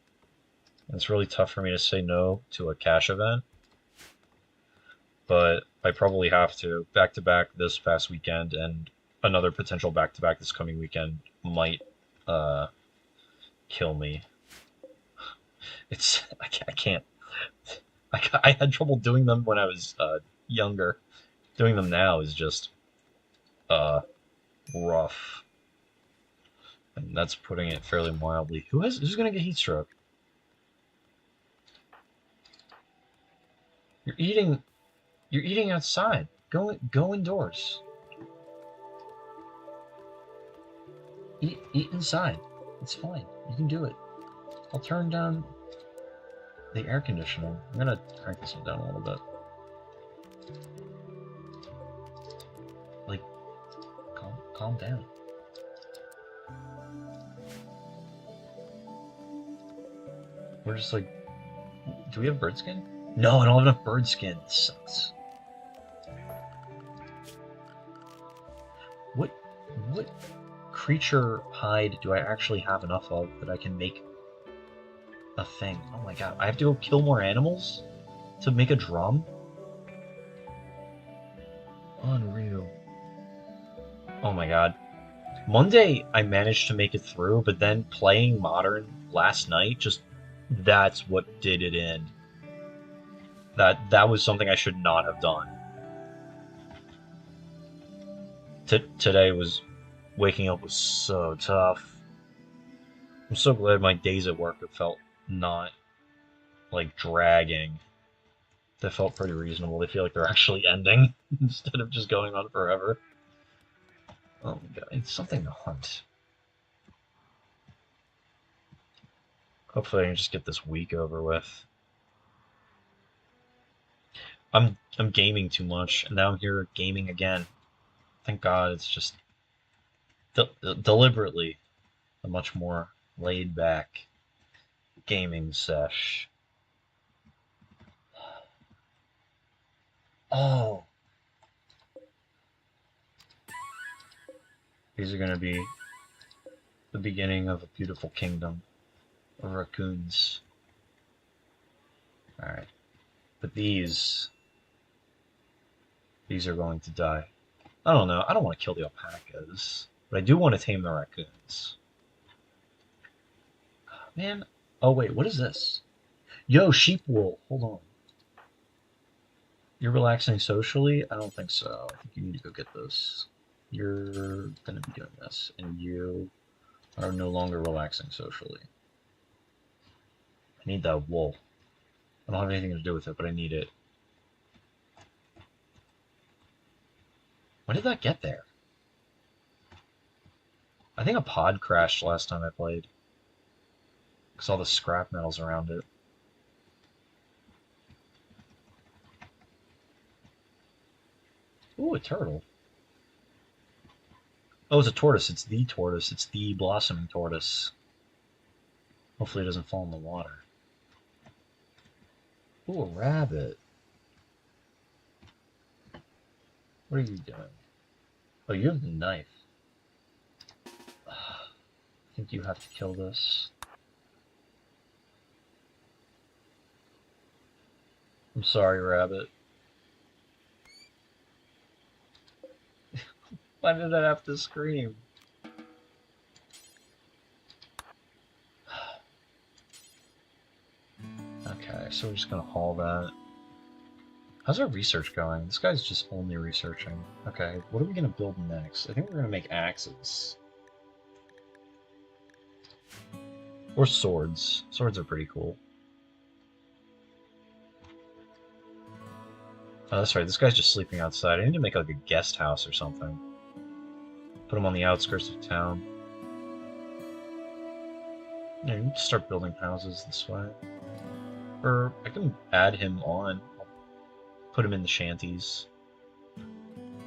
And it's really tough for me to say no to a cash event, but I probably have to. Back to back this past weekend and another potential back to back this coming weekend might uh, kill me. I can't. I had trouble doing them when I was younger. Doing them now is just uh, rough, and that's putting it fairly mildly. Who's gonna get heat stroke? You're eating. You're eating outside. Go indoors. Eat inside. It's fine. You can do it. I'll turn down the air conditioning. I'm gonna crank this one down a little bit. Like, calm down. We're just like, do we have bird skin? No, I don't have enough bird skin. This sucks. What what creature hide do I actually have enough of that I can make a thing? Oh my god, I have to go kill more animals to make a drum? Unreal. Oh my god. Monday I managed to make it through, but then playing Modern last night, just that's what did it in. That was something I should not have done. Today was waking up was so tough. I'm so glad my days at work have felt not like dragging. They felt pretty reasonable. They feel like they're actually ending instead of just going on forever. Oh my god, it's something to hunt. Hopefully I can just get this week over with. I'm gaming too much, and now I'm here gaming again. Thank God, it's just deliberately a much more laid back gaming sesh. Oh, these are gonna be the beginning of a beautiful kingdom of raccoons. All right, but these are going to die. I don't know. I don't want to kill the alpacas, but I do want to tame the raccoons. Man, oh wait, what is this? Yo, sheep wool. Hold on. You're relaxing socially? I don't think so. I think you need to go get this. You're gonna be doing this, and you are no longer relaxing socially. I need that wool. I don't have anything to do with it, but I need it. When did that get there? I think a pod crashed last time I played. Because all the scrap metals around it. Ooh, a turtle. Oh, it's a tortoise. It's the tortoise. It's the blossoming tortoise. Hopefully it doesn't fall in the water. Ooh, a rabbit. What are you doing? Oh, you have the knife. I think you have to kill this. I'm sorry, rabbit. Why did I have to scream? Okay, so we're just gonna haul that. How's our research going? This guy's just only researching. Okay, what are we gonna build next? I think we're gonna make axes. Or swords. Swords are pretty cool. Oh, that's right, this guy's just sleeping outside. I need to make like a guest house or something. Put him on the outskirts of town. Yeah, you need to start building houses this way. Or I can add him on. I'll put him in the shanties.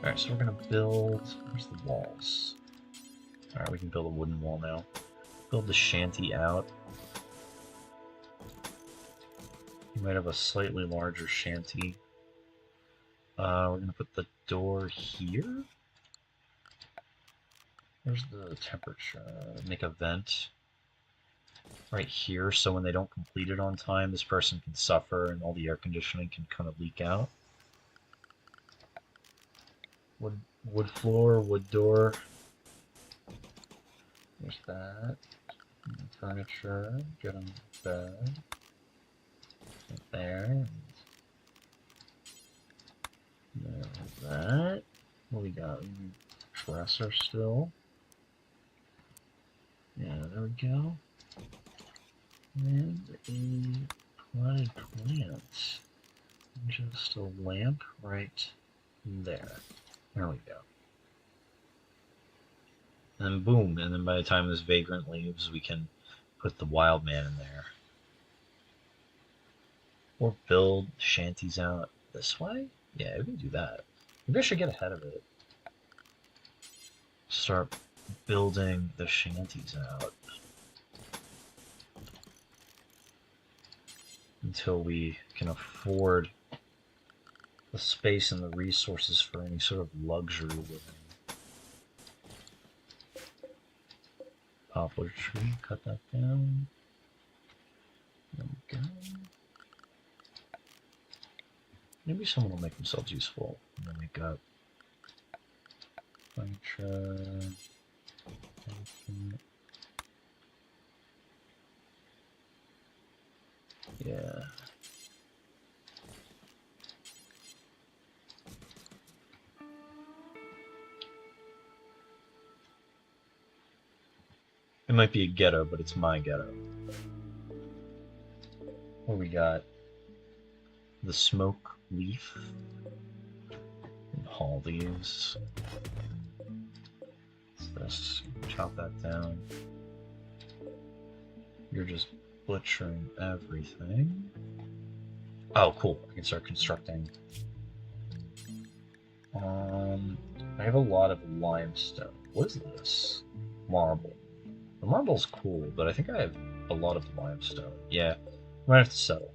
Alright, so we're gonna build... Where's the walls? Alright, we can build a wooden wall now. Build the shanty out. You might have a slightly larger shanty. We're gonna put the door here. Where's the temperature? Make a vent right here, so when they don't complete it on time, this person can suffer and all the air conditioning can kind of leak out. Wood floor, wood door. There's that. Furniture, get on the bed. Right there. There's that. What we got? Dresser still. Yeah, there we go. And a potted plant. Just a lamp right there. There we go. And then boom, and then by the time this vagrant leaves, we can put the wild man in there. Or build shanties out this way? Yeah, we can do that. Maybe I should get ahead of it. Start building the shanties out. Until we can afford the space and the resources for any sort of luxury living. Poplar tree, cut that down. There we go. Maybe someone will make themselves useful and then make up furniture. Yeah. It might be a ghetto, but it's my ghetto. What we got? The smoke leaf. And haul these. Let's chop that down. You're just butchering everything. Oh, cool. I can start constructing. I have a lot of limestone. What is this? Marble. The marble's cool, but I think I have a lot of limestone. Yeah, I might have to settle.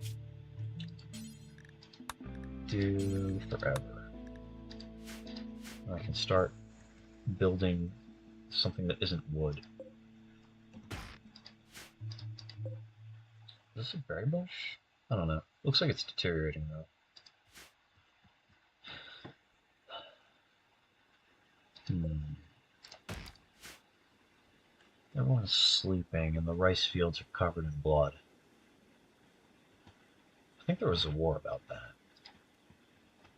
Do forever. I can start building something that isn't wood. Is this a berry bush? I don't know. Looks like it's deteriorating though. Everyone's sleeping and the rice fields are covered in blood. I think there was a war about that.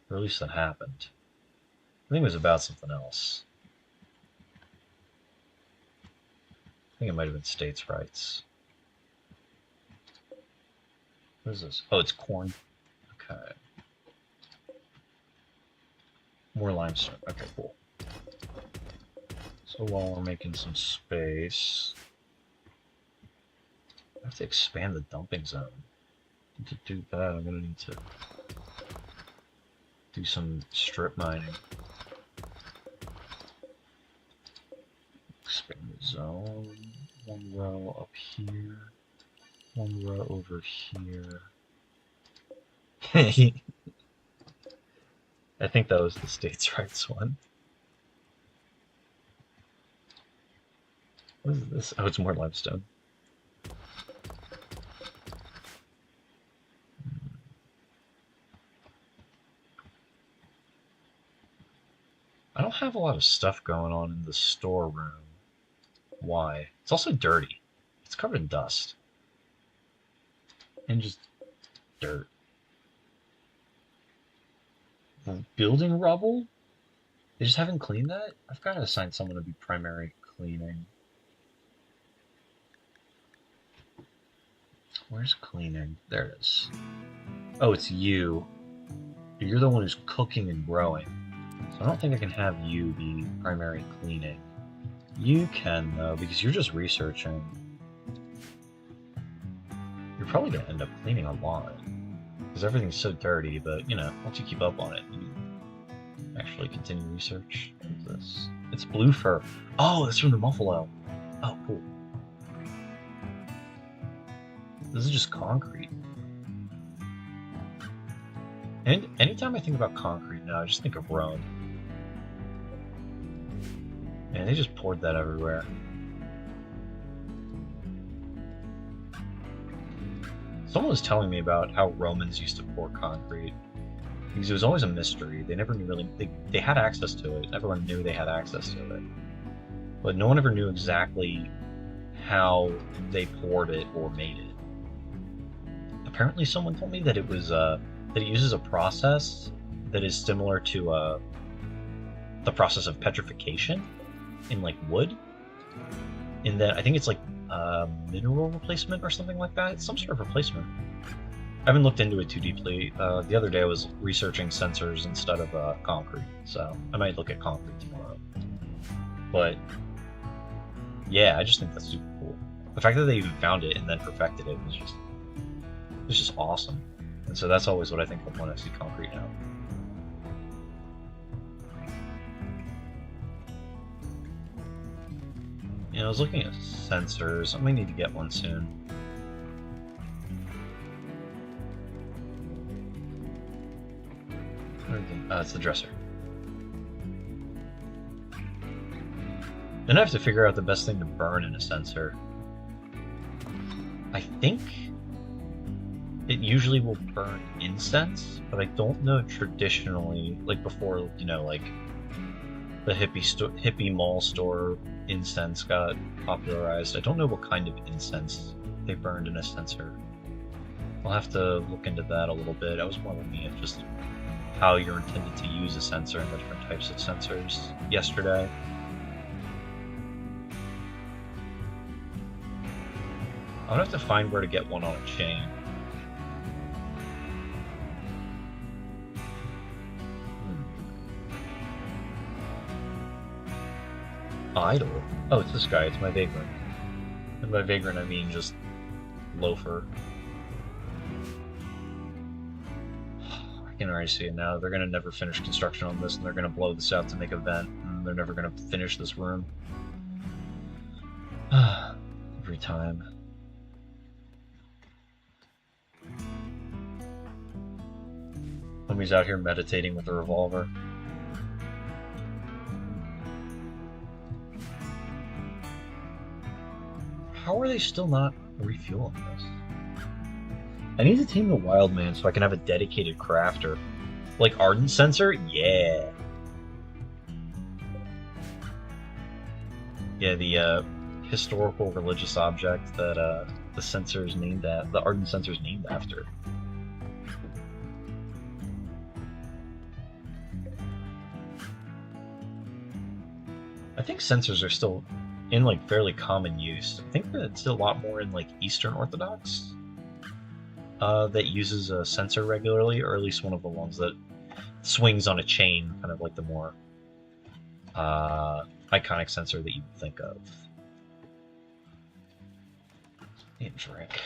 Or at least that happened. I think it was about something else. I think it might have been states' rights. What is this? Oh, it's corn. Okay. More limestone. Okay, cool. So while we're making some space, I have to expand the dumping zone. And to do that, I'm going to need to do some strip mining. Expand the zone. One row up here. One row over here. I think that was the states' rights one. What is this? Oh, it's more limestone. I don't have a lot of stuff going on in the storeroom. Why? It's also dirty. It's covered in dust. And just dirt. Building rubble? They just haven't cleaned that? I've got to assign someone to be primary cleaning. Where's cleaning? There it is. Oh, it's you. You're the one who's cooking and growing. So I don't think I can have you be primary cleaning. You can, though, because you're just researching. You're probably going to end up cleaning a lot. Because everything's so dirty, but, you know, once you keep up on it, you actually continue research. What is this? It's blue fur. Oh, that's from the Buffalo. Oh, cool. This is just concrete. And anytime I think about concrete now, I just think of Rome. And they just poured that everywhere. Someone was telling me about how Romans used to pour concrete. Because it was always a mystery. They never knew really... They had access to it. Everyone knew they had access to it. But no one ever knew exactly how they poured it or made it. Apparently someone told me that it was that it uses a process that is similar to the process of petrification in like wood. In that I think it's like mineral replacement or something like that. It's some sort of replacement. I haven't looked into it too deeply. The other day I was researching sensors instead of concrete, so I might look at concrete tomorrow. But yeah, I just think that's super cool. The fact that they even found it and then perfected it was just awesome. And so that's always what I think of when I see concrete now. You know, I was looking at sensors. I might need to get one soon. It's the dresser. Then I have to figure out the best thing to burn in a sensor. I think it usually will burn incense, but I don't know traditionally, like before, you know, like the hippie mall store incense got popularized. I don't know what kind of incense they burned in a sensor. I'll have to look into that a little bit. I was more looking at just how you're intended to use a sensor and the different types of sensors yesterday. I'll have to find where to get one on a chain. Idle? Oh, it's this guy. It's my vagrant. And by vagrant, I mean just loafer. can already see it now. They're gonna never finish construction on this, and they're gonna blow this out to make a vent, and they're never gonna finish this room. Every time. Homie's out here meditating with a revolver. How are they still not refueling this? I need to tame the wild man so I can have a dedicated crafter. Like Ardent Sensor? Yeah. Yeah, the historical religious object that the sensor's named at, the Ardent Sensor's named after. I think sensors are still in like fairly common use. I think that it's a lot more in like Eastern Orthodox that uses a sensor regularly, or at least one of the ones that swings on a chain, kind of like the more iconic sensor that you would think of. Need a drink.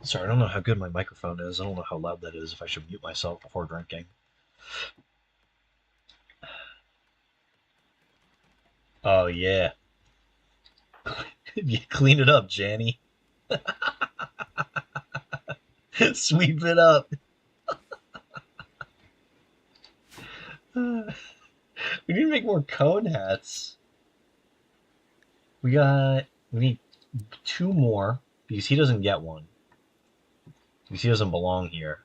Sorry, I don't know how good my microphone is. I don't know how loud that is, if I should mute myself before drinking. Oh, yeah. You clean it up, Janny. Sweep it up. We need to make more cone hats. We need 2 more, because he doesn't get one. Because he doesn't belong here.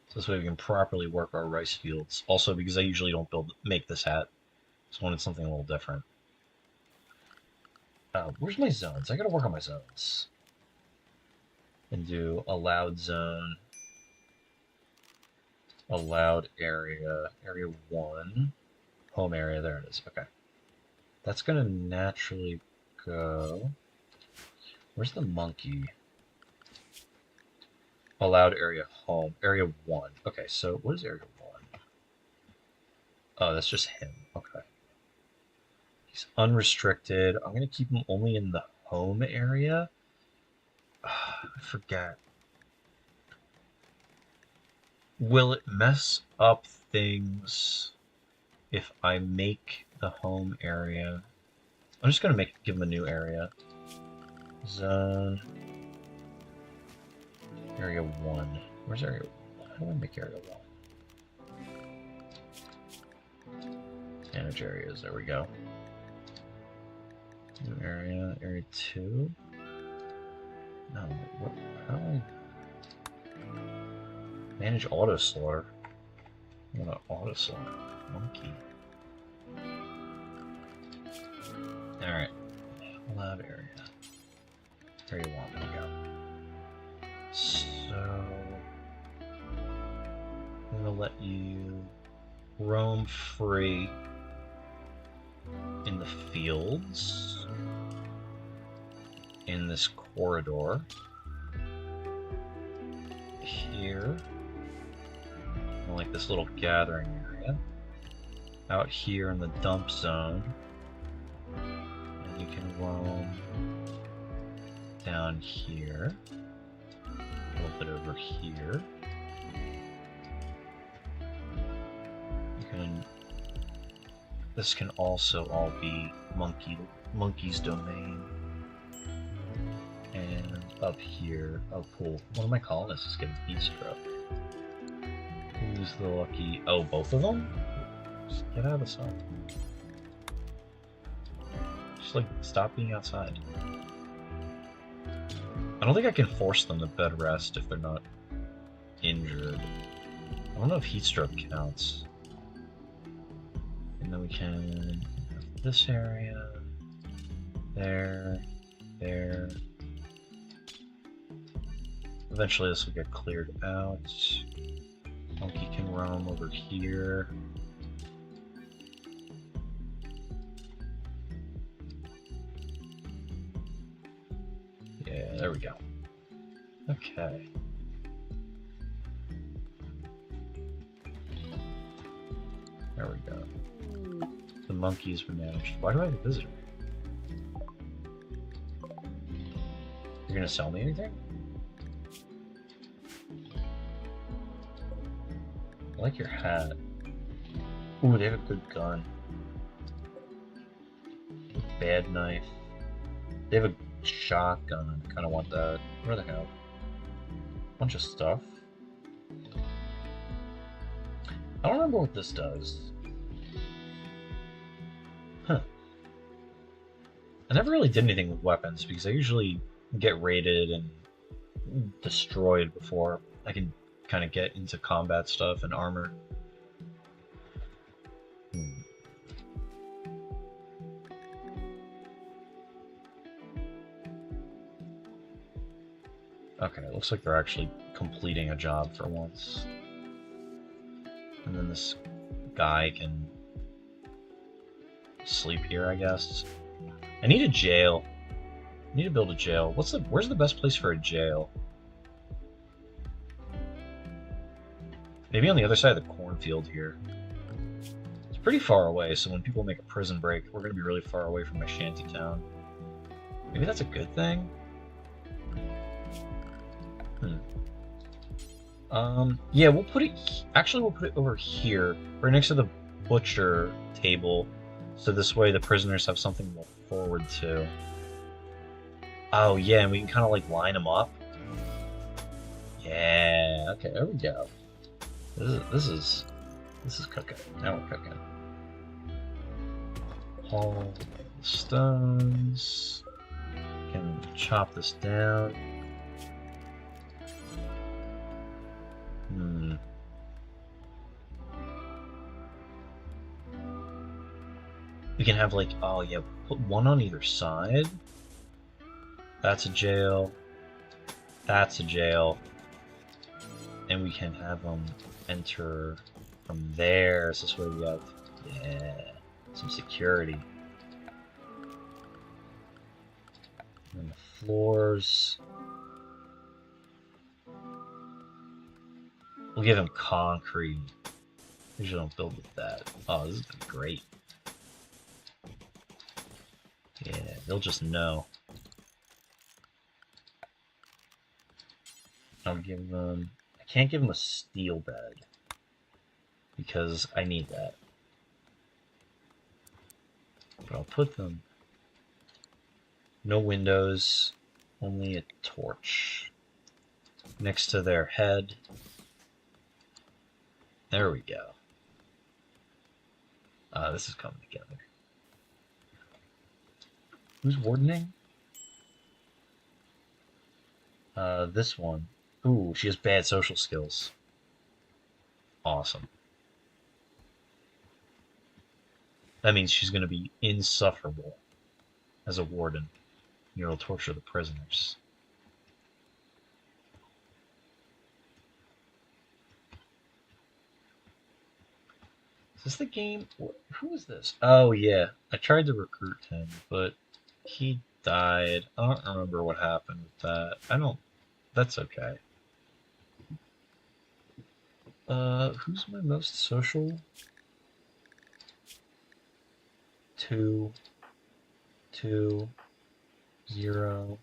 So this way we can properly work our rice fields. Also, because I usually don't make this hat. Just wanted something a little different. Where's my zones? I gotta work on my zones. And do allowed zone. Allowed area. Area 1. Home area. There it is. Okay. That's gonna naturally go... Where's the monkey? Allowed area home. Area 1. Okay, so what is area 1? Oh, that's just him. Okay. He's unrestricted. I'm going to keep him only in the home area. I forget. Will it mess up things if I make the home area? I'm just going to give him a new area. Zone. Area 1. Where's area 1? How do I make area 1? Manage areas. There we go. New area. Area 2. No. What? How do I... Manage auto slaughter. I'm gonna auto slaughter. Monkey. Alright. Allowed area. Area 1. There we go. So, I'm going to let you roam free in the fields, in this corridor, here, in like this little gathering area, out here in the dump zone, and you can roam down here. A little bit over here. This can also all be monkey's domain. And up here, oh cool, one of my colonists is getting heat stroke. Who's the lucky? Oh, both of them? Just get out of the sun. Just like stop being outside. I don't think I can force them to bed rest if they're not injured. I don't know if heat stroke counts. And then we can have this area, there. Eventually this will get cleared out. Monkey can roam over here. Yeah, there we go. Okay. There we go. The monkeys were managed. Why do I have a visitor? You're gonna sell me anything? I like your hat. Ooh, they have a good gun. Bad knife. They have a shotgun. I kind of want that. What do they have? Bunch of stuff. I don't remember what this does. Huh. I never really did anything with weapons because I usually get raided and destroyed before I can kind of get into combat stuff and armor. Okay, it looks like they're actually completing a job for once. And then this guy can sleep here, I guess. I need a jail. I need to build a jail. Where's the best place for a jail? Maybe on the other side of the cornfield here. It's pretty far away, so when people make a prison break, we're going to be really far away from my shanty town. Maybe that's a good thing? Yeah, we'll put it... Actually, we'll put it over here, right next to the butcher table, so this way the prisoners have something to look forward to. Oh, yeah, and we can kind of, like, line them up. Yeah, okay, there we go. This is cooking. Now we're cooking. Haul the stones. Can chop this down. We can have like, oh yeah, put one on either side. That's a jail. That's a jail. And we can have them enter from there. So this way we have, yeah, some security. And the floors. We'll give him concrete. Usually don't build with that. Oh, this is gonna be great. Yeah, they'll just know. I'll give them... I can't give them a steel bed. Because I need that. But I'll put them... No windows. Only a torch. Next to their head. There we go. This is coming together. Who's wardening? This one. Ooh, she has bad social skills. Awesome. That means she's going to be insufferable as a warden. You'll torture the prisoners. Is this the game? Who is this? Oh, yeah. I tried to recruit him, but he died. I don't remember what happened with that. That's okay. Who's my most social? 2, 2, 0.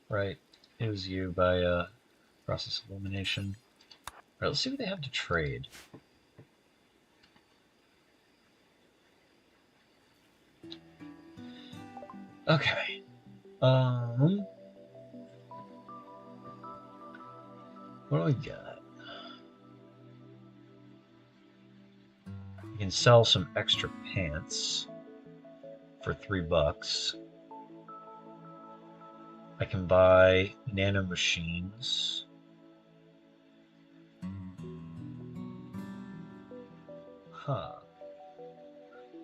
Right. It was you by, process of elimination. Alright, let's see what they have to trade. Okay. What do we got? You can sell some extra pants for $3. I can buy nano machines. Huh.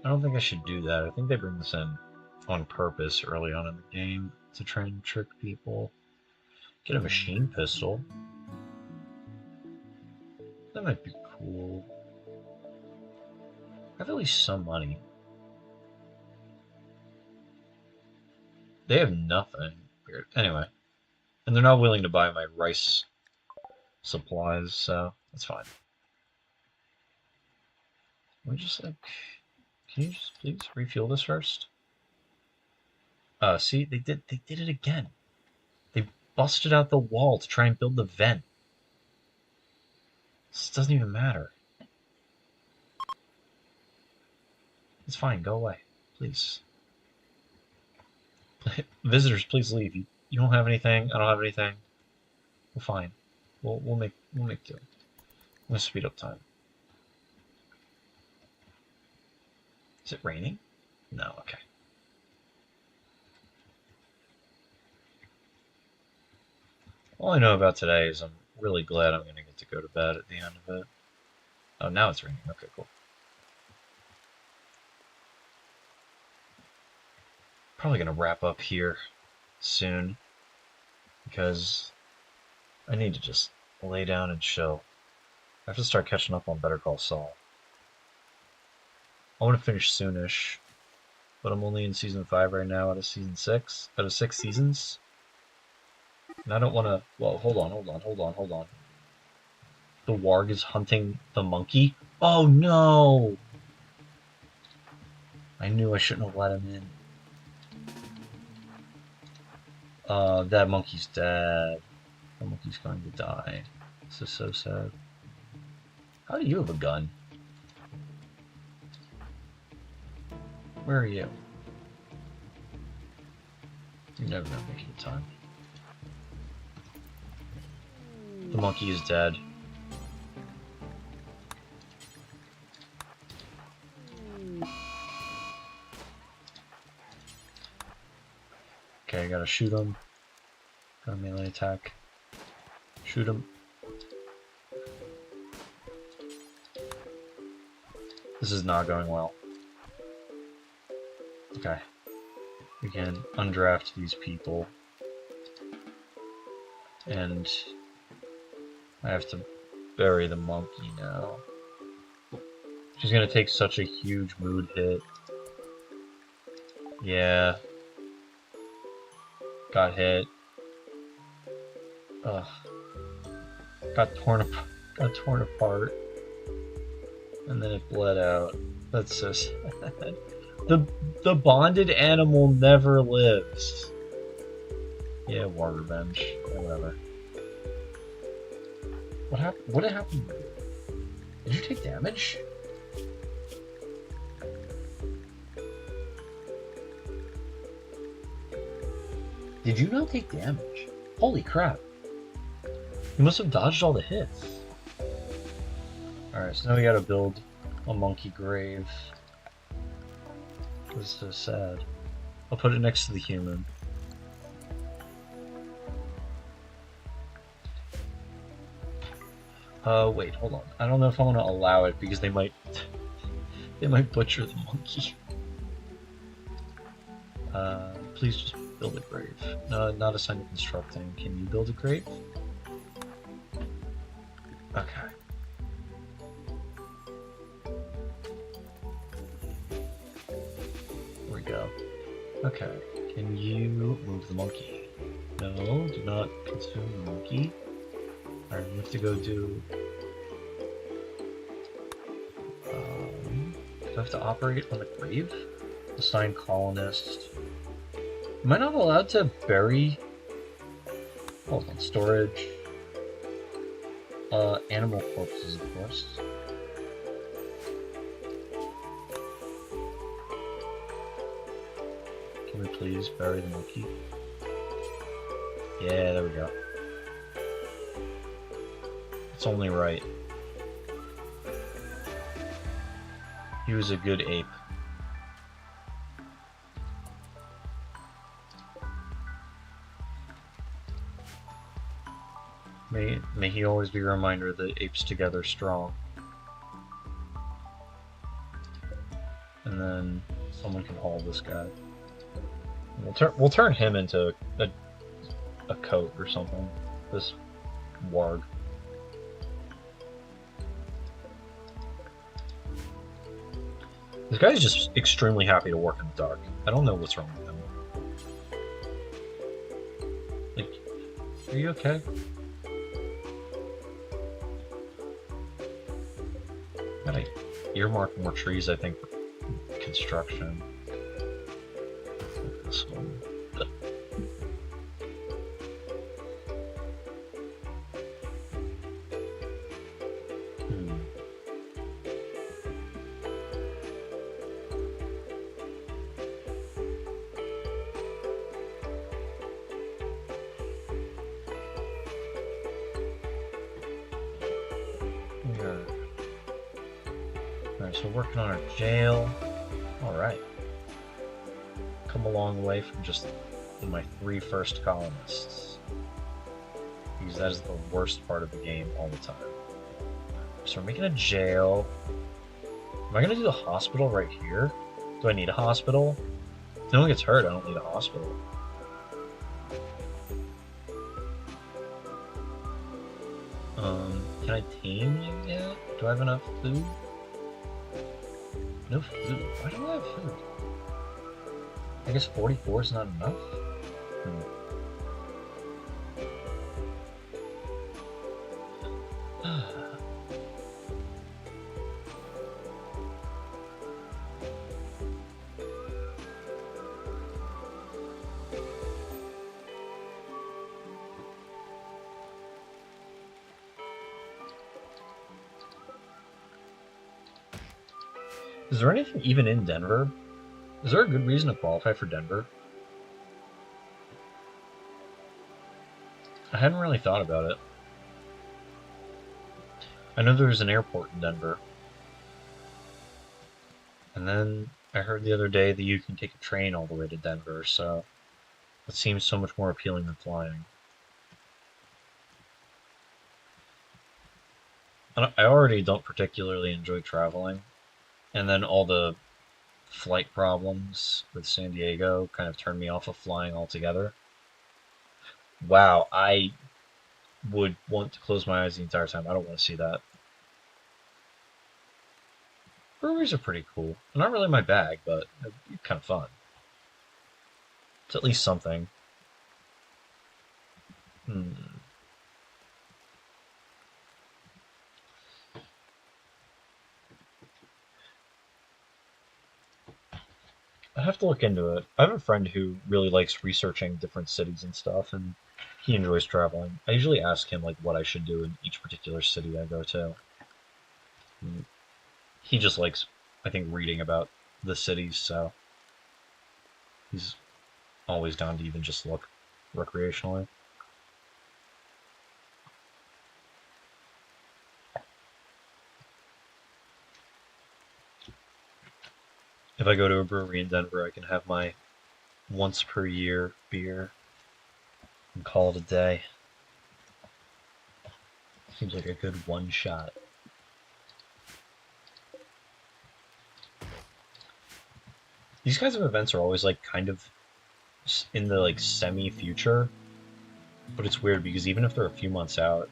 I don't think I should do that. I think they bring this in on purpose early on in the game to try and trick people. Get a machine pistol. That might be cool. I have at least some money. They have nothing. Weird. Anyway. And they're not willing to buy my rice supplies, so that's fine. Let me just like, can you just please refuel this first? See, they did it again. They busted out the wall to try and build the vent. This doesn't even matter. It's fine, go away. Please. Visitors, please leave. You don't have anything, I don't have anything. We're fine. We'll make do. I'm gonna speed up time. Is it raining? No, okay. All I know about today is I'm really glad I'm gonna get to go to bed at the end of it. Oh, now it's raining. Okay, cool. Probably gonna wrap up here soon because I need to just lay down and chill. I have to start catching up on Better Call Saul. I want to finish soonish, but I'm only in season 5 right now out of season 6, out of 6 seasons. And I don't want to, well, hold on. The warg is hunting the monkey? Oh no! I knew I shouldn't have let him in. That monkey's dead. The monkey's going to die. This is so sad. How do you have a gun? Where are you? You're never gonna make it in time. The monkey is dead. Okay, I gotta shoot him. Got a melee attack. Shoot him. This is not going well. Okay. We can undraft these people. And I have to bury the monkey now. She's gonna take such a huge mood hit. Yeah. Got hit. Ugh. Got torn apart. And then it bled out. That's so sad. The bonded animal never lives. Yeah, war revenge. Whatever. What happened? What happened? Did you take damage? Did you not take damage? Holy crap. You must have dodged all the hits. Alright, so now we gotta build a monkey grave. This is so sad. I'll put it next to the human. Wait, hold on. I don't know if I want to allow it because they might butcher the monkey. Please just build a grave. No, not assigned to constructing. Can you build a grave? Okay. There we go. Okay. Can you move the monkey? No, do not consume the monkey. Alright, we have to go do... do I have to operate on the grave? Assign colonist. Am I not allowed to bury... Hold on, storage. Animal corpses, of course. Can we please bury the monkey? Yeah, there we go. It's only right. He was a good ape. May he always be a reminder that apes together strong. And then someone can haul this guy. We'll turn him into a coat or something. This warg. This guy's just extremely happy to work in the dark. I don't know what's wrong with him. Like, are you okay? earmark more trees, I think, for construction. This one. Alright, so working on our jail. Alright. Come a long way from just my 3 first colonists. Because that is the worst part of the game all the time. So we're making a jail. Am I gonna do the hospital right here? Do I need a hospital? If no one gets hurt, I don't need a hospital. Can I tame you yet? Do I have enough food? No food. Why don't I have food? I guess 44 is not enough? Is there anything even in Denver? Is there a good reason to qualify for Denver? I hadn't really thought about it. I know there's an airport in Denver. And then I heard the other day that you can take a train all the way to Denver, so that seems so much more appealing than flying. I already don't particularly enjoy traveling, and then all the flight problems with San Diego kind of turned me off of flying altogether. Wow, I would want to close my eyes the entire time. I don't want to see that. Breweries are pretty cool. They're not really my bag, but they're kind of fun. It's at least something. I have to look into it. I have a friend who really likes researching different cities and stuff, and he enjoys traveling. I usually ask him like what I should do in each particular city I go to. He just likes, I think, reading about the cities, so he's always down to even just look recreationally. If I go to a brewery in Denver, I can have my once per year beer and call it a day. Seems like a good one shot. These kinds of events are always like kind of in the like semi-future, but it's weird because even if they're a few months out,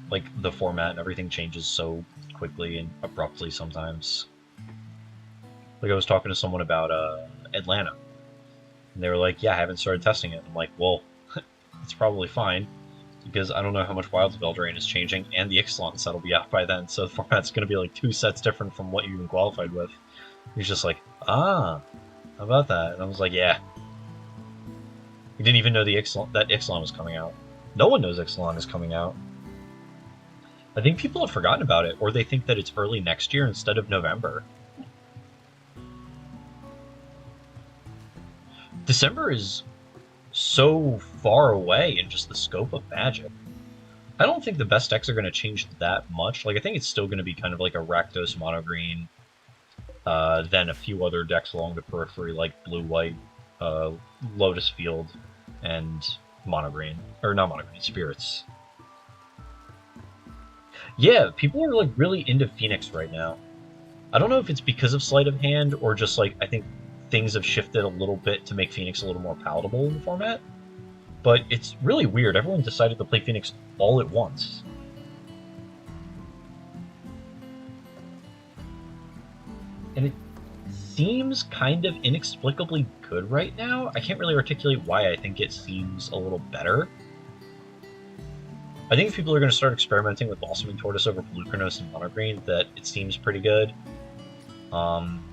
like the format and everything changes so quickly and abruptly sometimes. Like I was talking to someone about Atlanta, and they were like, "Yeah, I haven't started testing it." I'm like, "Well, it's probably fine because I don't know how much Wilds of Eldraine is changing, and the Ixalan set will be out by then, so the format's going to be like 2 sets different from what you even qualified with." He's just like, "Ah, how about that?" And I was like, "Yeah." We didn't even know that Ixalan was coming out. No one knows Ixalan is coming out. I think people have forgotten about it, or they think that it's early next year instead of November. December is so far away in just the scope of Magic. I don't think the best decks are going to change that much. Like, I think it's still going to be kind of like a Rakdos mono green, then a few other decks along the periphery like blue-white, Lotus Field, and mono green. Or not mono green, Spirits. Yeah, people are like really into Phoenix right now. I don't know if it's because of Sleight of Hand or just like, I think things have shifted a little bit to make Phoenix a little more palatable in the format. But it's really weird. Everyone decided to play Phoenix all at once. And it seems kind of inexplicably good right now. I can't really articulate why I think it seems a little better. I think if people are going to start experimenting with Blossoming Tortoise over Polukranos and Mono Green, that it seems pretty good. Um,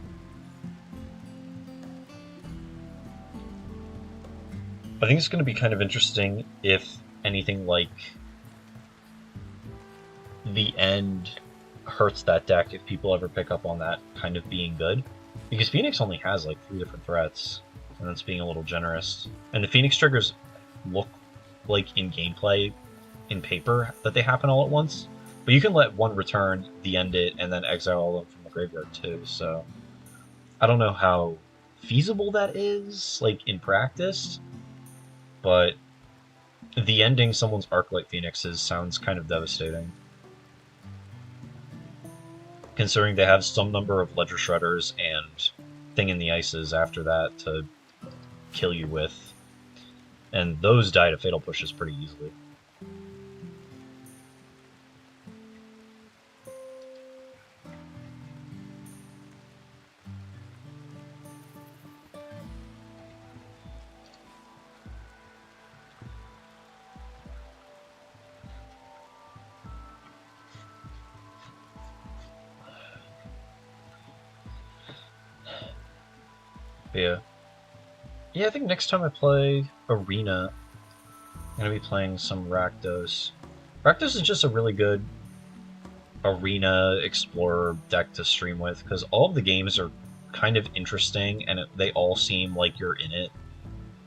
I think it's going to be kind of interesting if anything like the end hurts that deck if people ever pick up on that kind of being good. Because Phoenix only has like 3 different threats, and that's being a little generous. And the Phoenix triggers look like in gameplay, in paper, that they happen all at once. But you can let one return, the end it, and then exile all of them from the graveyard too. So I don't know how feasible that is, like in practice, but the ending someone's Arclight Phoenixes sounds kind of devastating, considering they have some number of Ledger Shredders and Thing in the Ices after that to kill you with, and those die to Fatal Pushes pretty easily. But yeah, I think next time I play Arena, I'm gonna be playing some Rakdos. Rakdos is just a really good Arena Explorer deck to stream with, because all of the games are kind of interesting, and they all seem like you're in it.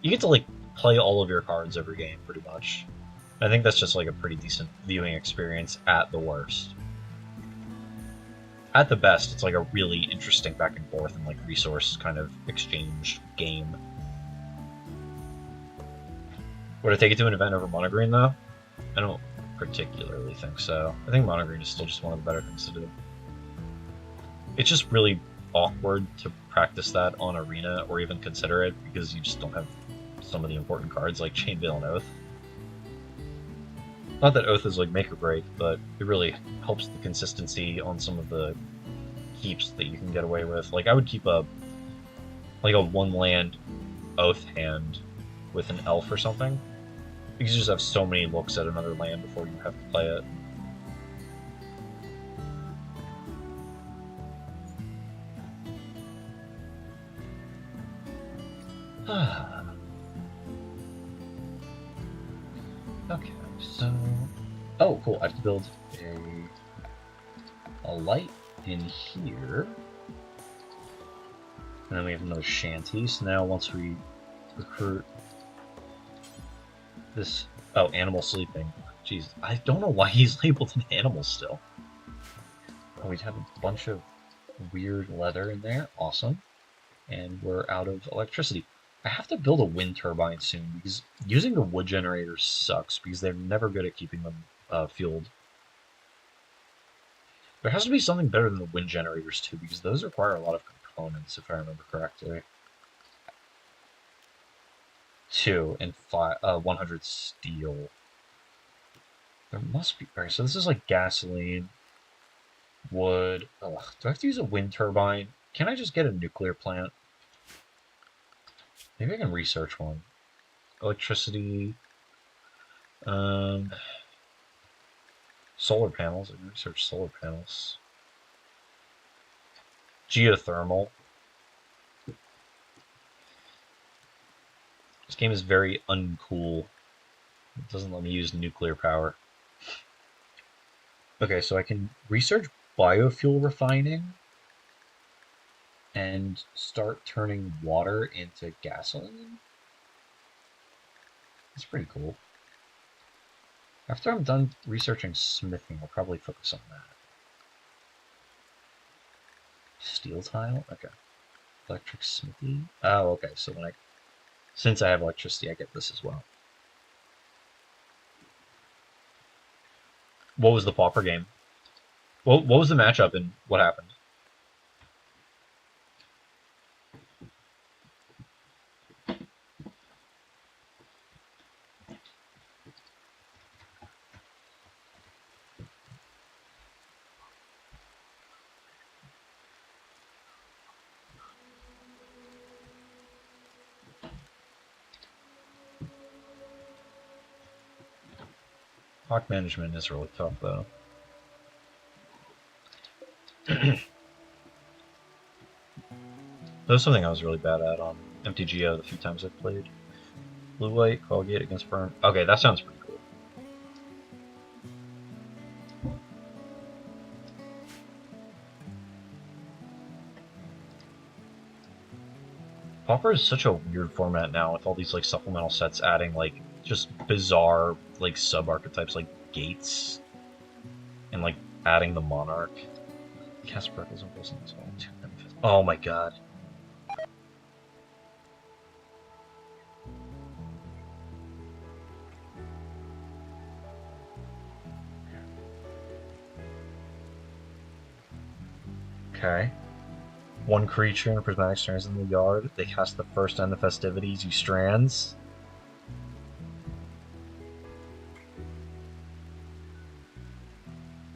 You get to like play all of your cards every game, pretty much. I think that's just like a pretty decent viewing experience at the worst. At the best, it's like a really interesting back and forth and like resource kind of exchange game. Would I take it to an event over Mono Green though? I don't particularly think so. I think Mono Green is still just one of the better things to do. It's just really awkward to practice that on Arena or even consider it because you just don't have some of the important cards like Chainveil and Oath. Not that Oath is like make or break, but it really helps the consistency on some of the keeps that you can get away with. Like I would keep a 1-land Oath hand with an elf or something, because you just have so many looks at another land before you have to play it. Okay, so... Oh, cool, I have to build a light in here. And then we have another shanty, so now once we recruit this... Oh, animal sleeping. Jeez, I don't know why he's labeled an animal still. Oh, we have a bunch of weird leather in there. Awesome. And we're out of electricity. I have to build a wind turbine soon, because using the wood generators sucks, because they're never good at keeping them fueled. There has to be something better than the wind generators, too, because those require a lot of components, if I remember correctly. 2 and 100 steel. There must be... Alright, so this is like gasoline, wood... Ugh, do I have to use a wind turbine? Can I just get a nuclear plant? Maybe I can research one. Electricity. Solar panels. I can research solar panels. Geothermal. This game is very uncool. It doesn't let me use nuclear power. Okay, so I can research biofuel refining and start turning water into gasoline. That's pretty cool. After I'm done researching smithing, I'll probably focus on that. Steel tile? Okay. Electric smithy? Oh, okay, so since I have electricity, I get this as well. What was the pauper game? What was the matchup and what happened? Clock management is really tough, though. That was something I was really bad at on MTGO the few times I've played. Blue-white, call gate against burn. Okay, that sounds pretty cool. Pauper is such a weird format now with all these like supplemental sets adding like just bizarre like sub-archetypes like gates and like adding the monarch. Cast Sparkles and Wilson as well. Oh my god. Okay. One creature in a prismatic strands in the yard. They cast the first end of festivities. You strands.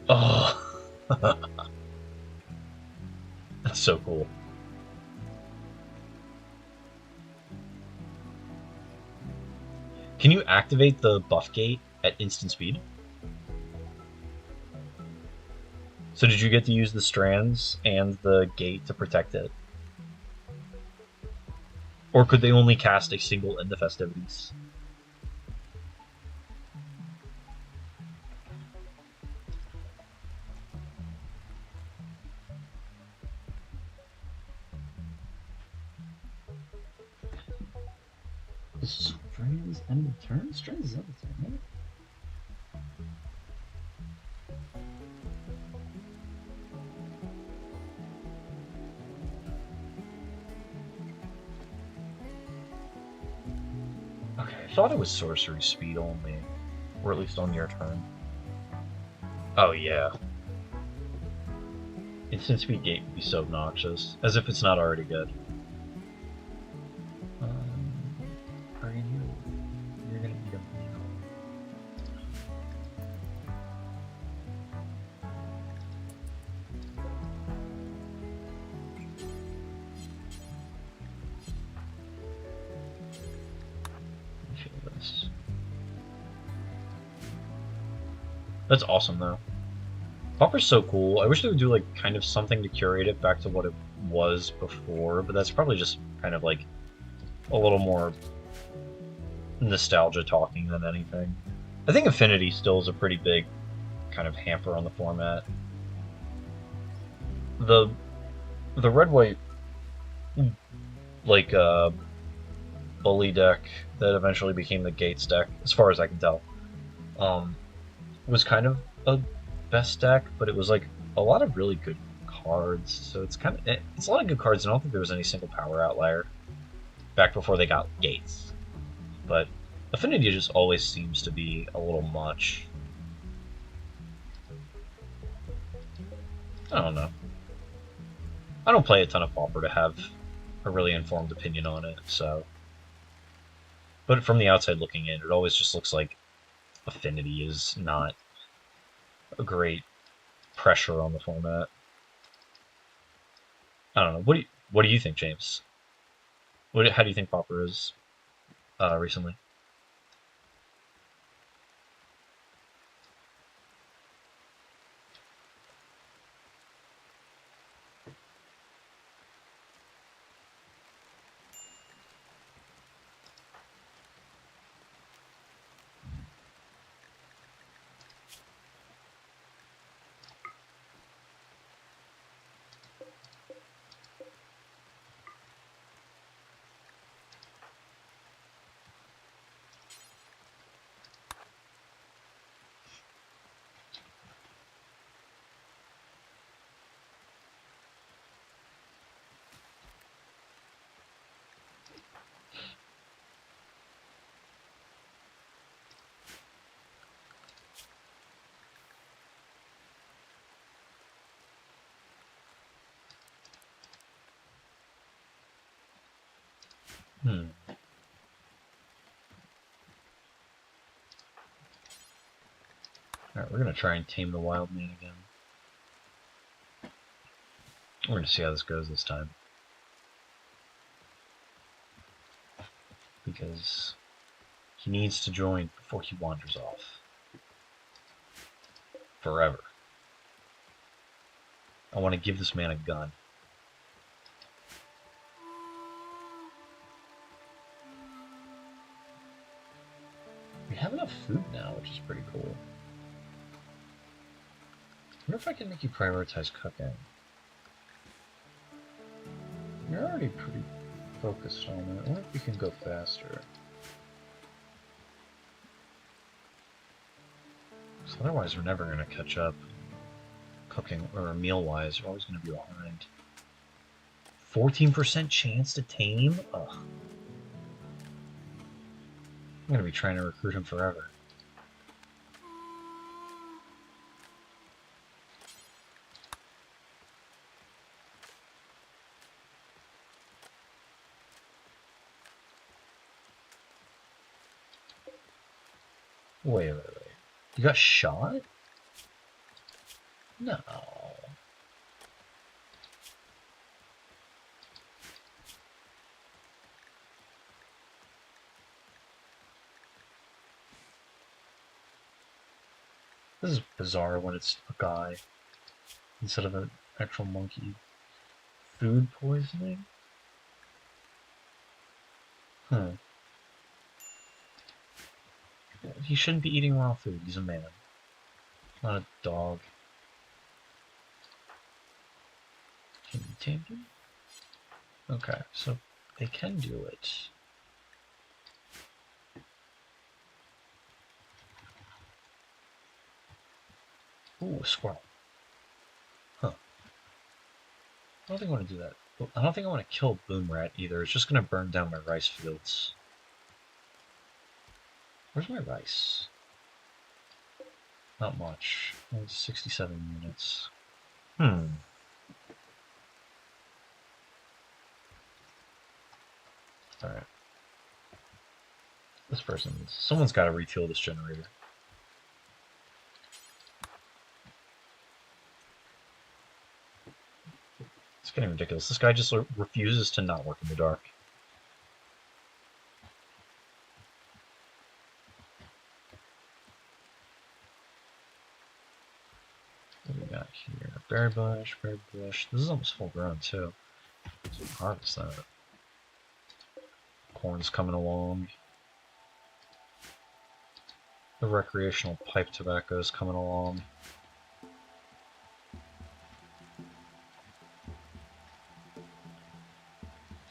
Oh, that's so cool. Can you activate the buff gate at instant speed? So did you get to use the strands and the gate to protect it? Or could they only cast a single end of festivities? Strands end of turn? Strands is end of turn, right? Okay, I thought it was sorcery speed only. Or at least on your turn. Oh yeah. Instant speed gate would be so obnoxious. As if it's not already good. Are you? You're gonna eat a meal. Let me feel this. That's awesome though. Pauper's so cool. I wish they would do like kind of something to curate it back to what it was before, but that's probably just kind of like a little more nostalgia talking than anything. I think Affinity still is a pretty big kind of hamper on the format. The red white like bully deck that eventually became the Gates deck, as far as I can tell, was kind of a best deck, but it was like a lot of really good cards. So it's a lot of good cards. And I don't think there was any single power outlier back before they got Gates. But Affinity just always seems to be a little much. I don't know. I don't play a ton of Pauper to have a really informed opinion on it, so. But from the outside looking in, it always just looks like Affinity is not a great pressure on the format. I don't know. What do you think, James? How do you think Pauper is recently? Hmm. Alright, we're gonna try and tame the wild man again. We're gonna see how this goes this time. Because he needs to join before he wanders off. Forever. I want to give this man a gun. have enough food now, which is pretty cool. I wonder if I can make you prioritize cooking. You're already pretty focused on it. I wonder if we can go faster. So otherwise we're never going to catch up cooking or meal-wise. We're always going to be behind. 14% chance to tame? Ugh. I'm going to be trying to recruit him forever. Wait. You got shot? No. This is bizarre when it's a guy instead of an actual monkey. Food poisoning? Huh. He shouldn't be eating raw food. He's a man, not a dog. Can you tame him? Okay, so they can do it. Ooh, a squirrel. Huh. I don't think I want to do that. I don't think I want to kill Boom Rat either. It's just going to burn down my rice fields. Where's my rice? Not much. Only 67 units. Alright. Someone's got to refuel this generator. It's getting ridiculous. This guy just refuses to not work in the dark. What do we got here? Berry bush, berry bush. This is almost full grown too. Let's harvest that. Corn's coming along. The recreational pipe tobacco is coming along.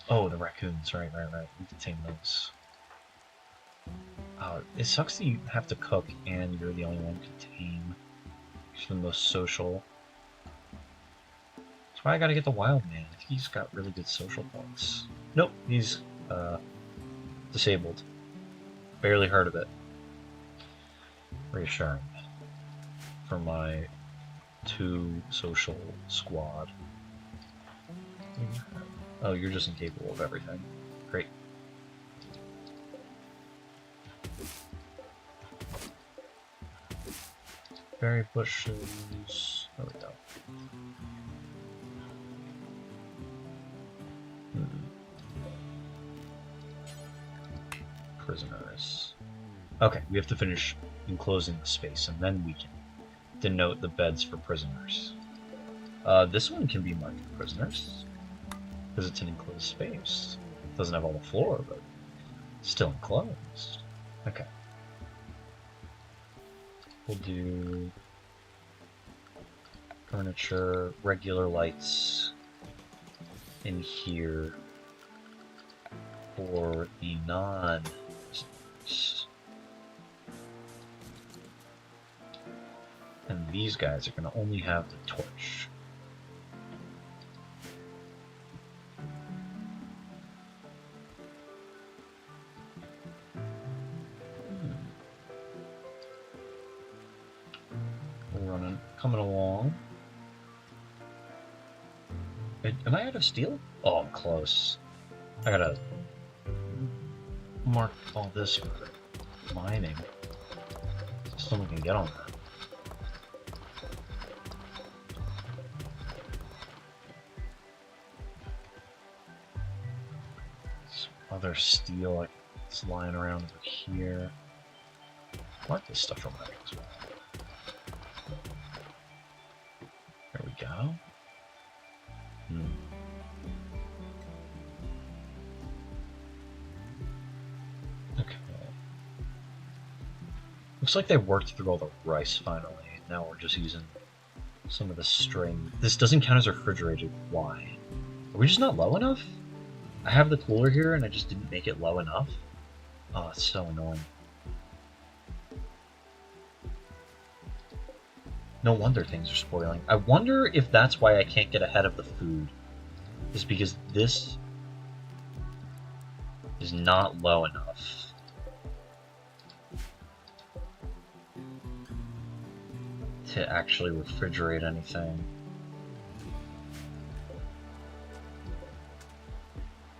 Oh, the raccoons, right. We need to tame those. It sucks that you have to cook and you're the only one who can tame. You're the most social. That's why I gotta get the wild man. I think he's got really good social points. Nope, he's disabled. Barely heard of it. Reassuring. For my 2 social squad. Oh, you're just incapable of everything. Great. Berry bushes. There we go. Prisoners. Okay, we have to finish enclosing the space, and then we can denote the beds for prisoners. This one can be marked for prisoners, because it's an enclosed space. It doesn't have all the floor, but it's still enclosed. Okay. We'll do furniture, regular lights in here for the non-prisoners. And these guys are going to only have the torch. We're coming along. Am I out of steel? Oh, I'm close. I gotta mark all this for mining. So someone can get on that. Some other steel it's lying around over here. Mark this stuff for mining as well. There we go. Okay. Looks like they worked through all the rice finally. Now we're just using some of the string. This doesn't count as refrigerated. Why? Are we just not low enough? I have the cooler here and I just didn't make it low enough. Oh, it's so annoying. No wonder things are spoiling. I wonder if that's why I can't get ahead of the food. Is because this is not low enough. To actually refrigerate anything.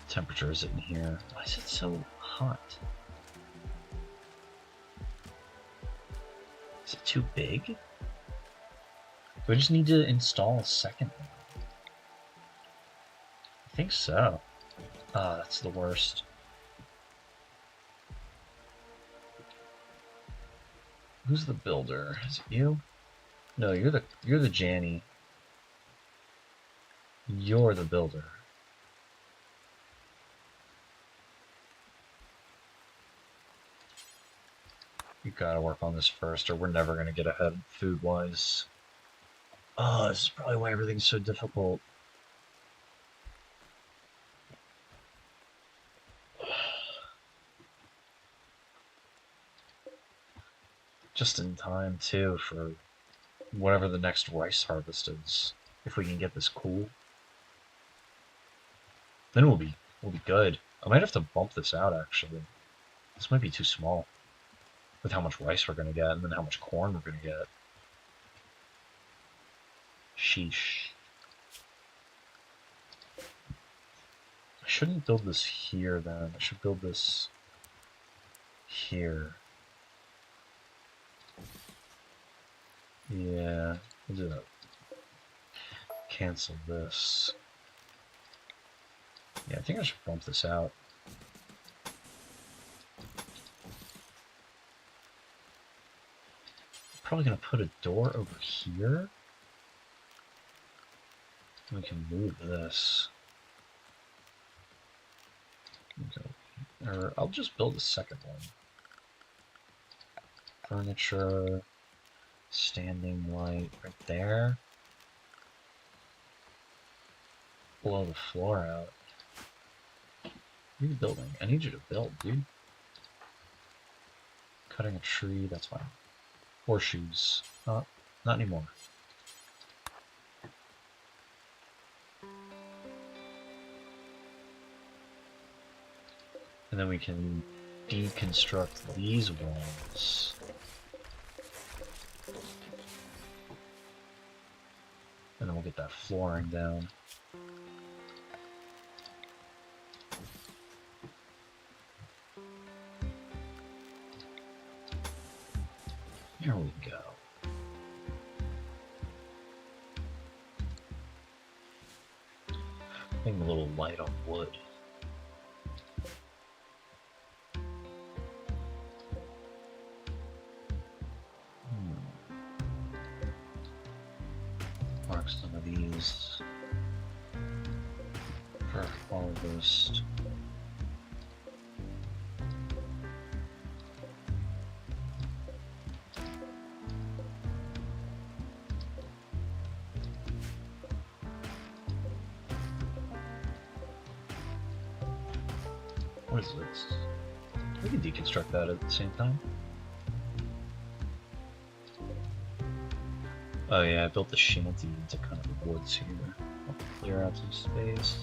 Temperature is it in here? Why is it so hot? Is it too big? Do I just need to install a second one? I think so. Ah, that's the worst. Who's the builder? Is it you? No, you're the Janny. You're the builder. You gotta work on this first, or we're never gonna get ahead food-wise. Oh, this is probably why everything's so difficult. Just in time, too, for whatever the next rice harvest is. If we can get this cool, then we'll be good. I might have to bump this out, actually. This might be too small. With how much rice we're gonna get, and then how much corn we're gonna get. Sheesh. I shouldn't build this here, then. I should build this here. Yeah, we'll do that. Cancel this. Yeah, I think I should bump this out. Probably gonna put a door over here. We can move this. Okay. Or I'll just build a second one. Furniture, standing light right there. Blow the floor out. What are you building? I need you to build, dude. Cutting a tree, that's fine. Horseshoes. Not anymore. And then we can deconstruct these walls. And then we'll get that flooring down. There we go. Being a little light on wood. Mark some of these for harvest. What is this? We can deconstruct that at the same time. Oh yeah, I built the shanty into kind of the woods here. I'll clear out some space.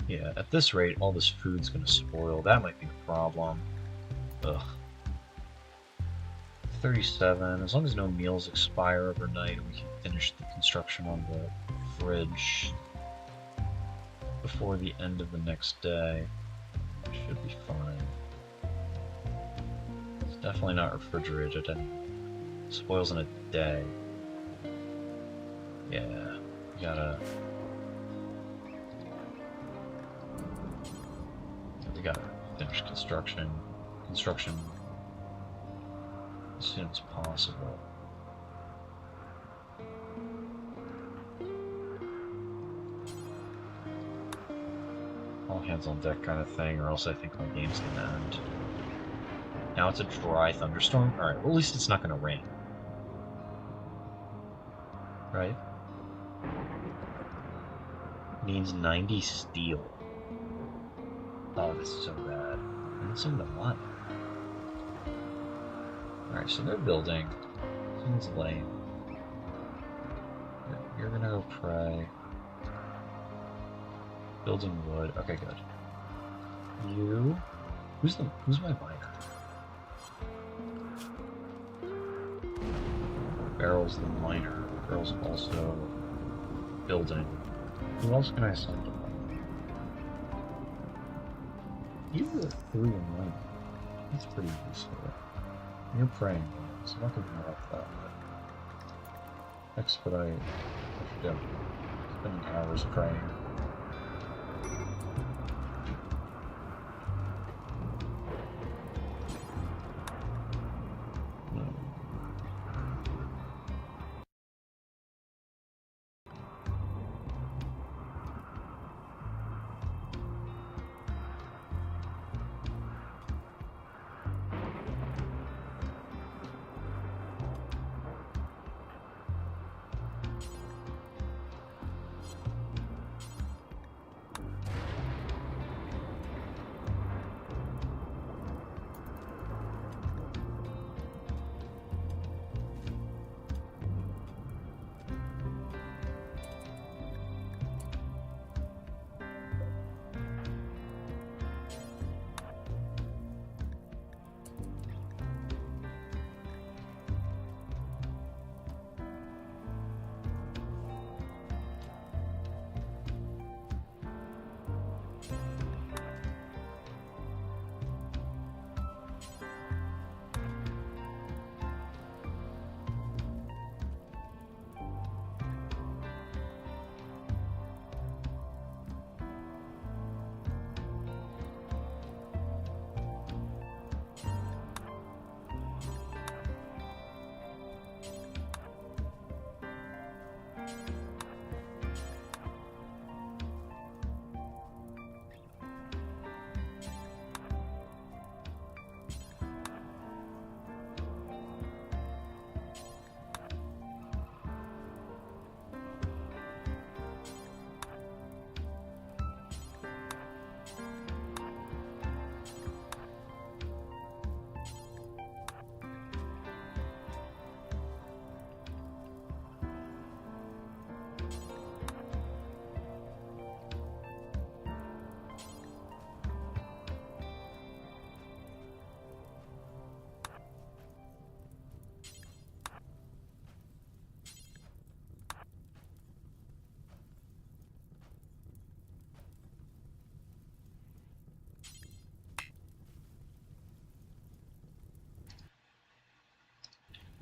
Yeah, at this rate, all this food's gonna spoil. That might be a problem. Ugh. 37. As long as no meals expire overnight, we can finish the construction on the fridge before the end of the next day. Should be fine. It's definitely not refrigerated and spoils in a day. Yeah, we gotta We gotta finish construction as soon as possible. All hands on deck kind of thing, or else I think my game's gonna end. Now it's a dry thunderstorm. Alright, well, at least it's not gonna rain. Right? Needs 90 steel. Oh, this is so bad. And some of the money. Alright, so they're building. Seems lame. You're gonna go pray. Building wood. Okay, good. You. Who's my miner? Barrel's the miner. Barrel's also building. Who else can I send to mine? You were 3 and 1. That's pretty useful. You're praying, so I can interrupt that. Expedite. Yeah. Spending hours praying.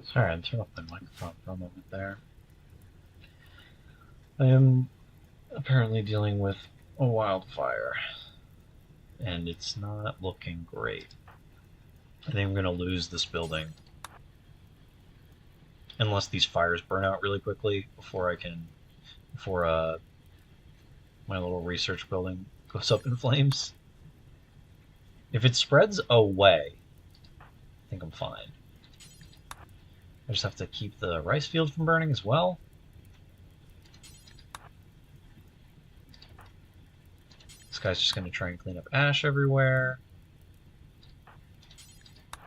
Sorry, I turned off my microphone for a moment there. I am apparently dealing with a wildfire, and it's not looking great. I think I'm going to lose this building. Unless these fires burn out really quickly before my little research building goes up in flames. If it spreads away, I think I'm fine. I just have to keep the rice field from burning as well. This guy's just going to try and clean up ash everywhere.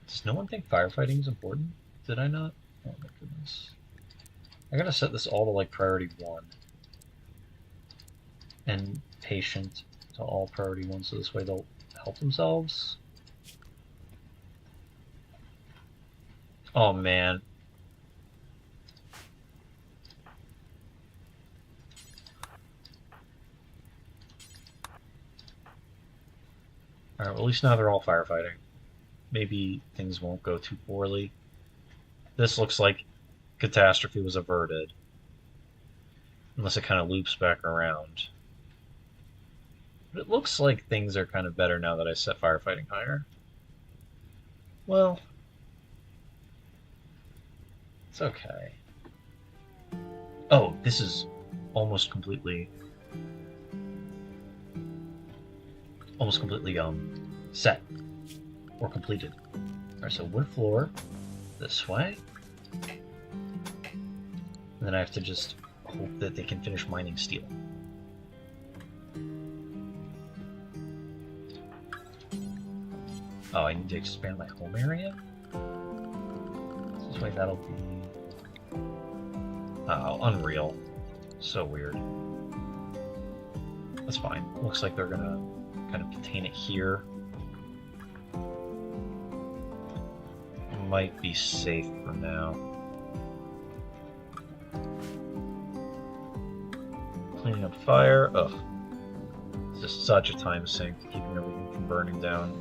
Does no one think firefighting is important? Did I not? Oh my goodness. I gotta set this all to like priority 1. And patient to all priority 1, so this way they'll help themselves. Oh man. Alright, well, at least now they're all firefighting. Maybe things won't go too poorly. This looks like catastrophe was averted. Unless it kind of loops back around. But it looks like things are kind of better now that I set firefighting higher. Well, it's okay. Oh, this is almost completely set or completed. Alright, so wood floor this way. And then I have to just hope that they can finish mining steel. Oh, I need to expand my home area? This way that'll be... Oh, unreal. So weird. That's fine. Looks like they're gonna kind of contain it here. Might be safe for now. Cleaning up fire. Ugh. It's just such a time sink, keeping everything from burning down.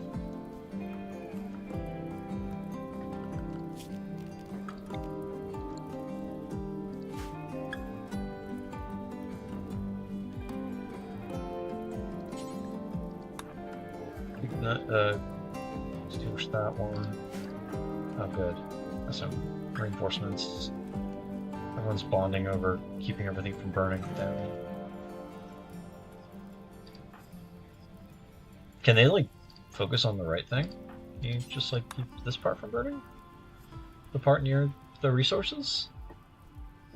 Extinguish that one. Oh, good. That's some reinforcements. Everyone's bonding over keeping everything from burning down. Can they, like, focus on the right thing? Can you just, like, keep this part from burning? The part near the resources?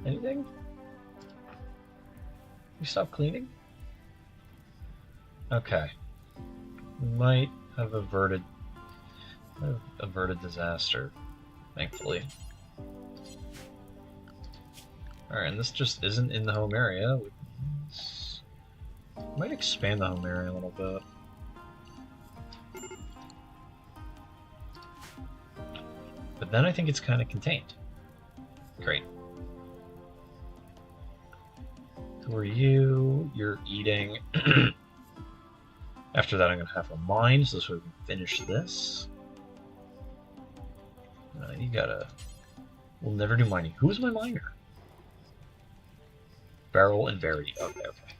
Anything? You stop cleaning? Okay. We might have averted disaster, thankfully. Alright, and this just isn't in the home area. Might expand the home area a little bit. But then I think it's kind of contained. Great. Who are you? You're eating. After that, I'm going to have a mine, so we can finish this. You gotta... We'll never do mining. Who's my miner? Barrel and Verity. Okay, okay.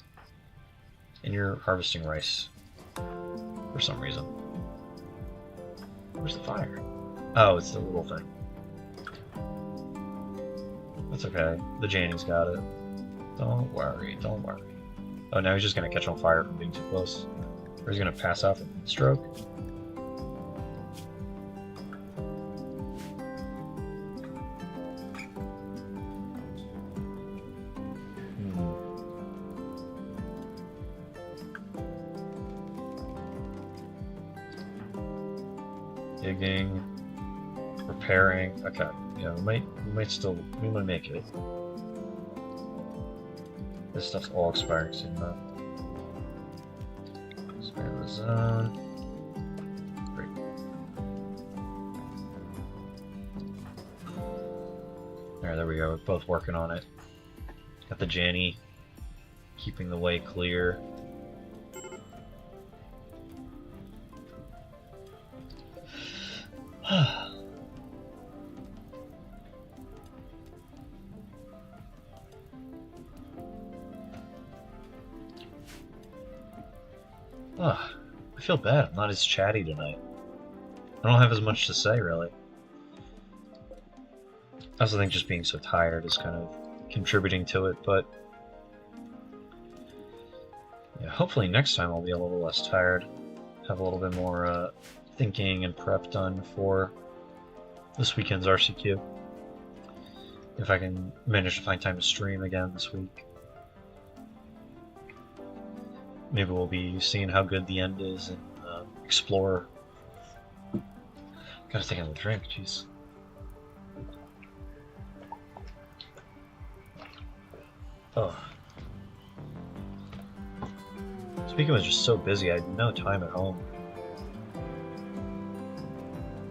And you're harvesting rice. For some reason. Where's the fire? Oh, it's the little thing. That's okay. The Janny's got it. Don't worry, don't worry. Oh, now he's just gonna catch on fire from being too close. Or he's gonna pass out from heat stroke. Digging, repairing. Okay, yeah, we might make it. This stuff's all expiring soon, though. Expand the zone. Great. Alright, there we go. We're both working on it. Got the Janny keeping the way clear. I feel bad. I'm not as chatty tonight. I don't have as much to say, really. I also think just being so tired is kind of contributing to it, but yeah, hopefully next time I'll be a little less tired. Have a little bit more thinking and prep done for this weekend's RCQ. If I can manage to find time to stream again this week. Maybe we'll be seeing how good the end is in Explorer. Gotta take another drink, jeez. Oh. Speaking of just so busy, I had no time at home.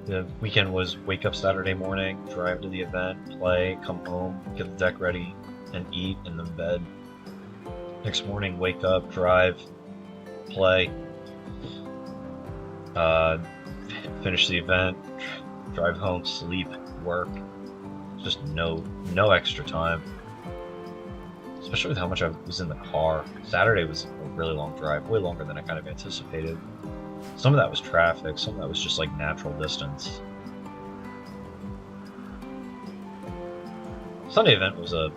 The weekend was wake up Saturday morning, drive to the event, play, come home, get the deck ready, and eat, and then bed. Next morning, wake up, drive, play, finish the event, drive home, sleep, work. Just no extra time. Especially with how much I was in the car. Saturday was a really long drive, way longer than I kind of anticipated. Some of that was traffic, some of that was just like natural distance. Sunday event was a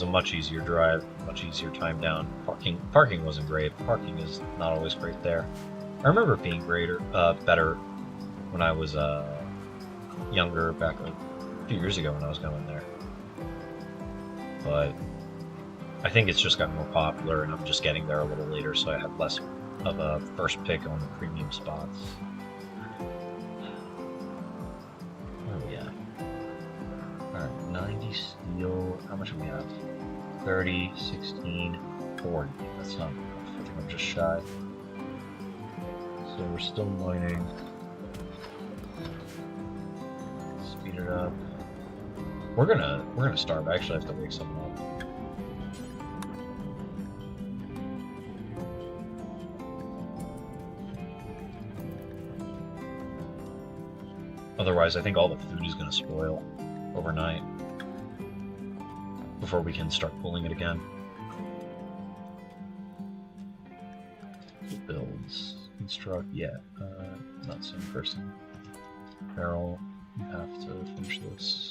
much easier drive, much easier time down. Parking wasn't great. Parking is not always great there. I remember it being better when I was younger, back a few years ago when I was going there. But I think it's just gotten more popular, and I'm just getting there a little later, so I have less of a first pick on the premium spots. Where are we at? Alright, 90 steel. How much do we have? 30, 16, 40. That's not enough. I think I'm just shy. So we're still mining. Speed it up. We're gonna starve. I actually have to wake someone up. Otherwise, I think all the food is gonna spoil overnight before we can start pulling it again. Builds. Construct, yeah. Not same person. Barrel, you have to finish this.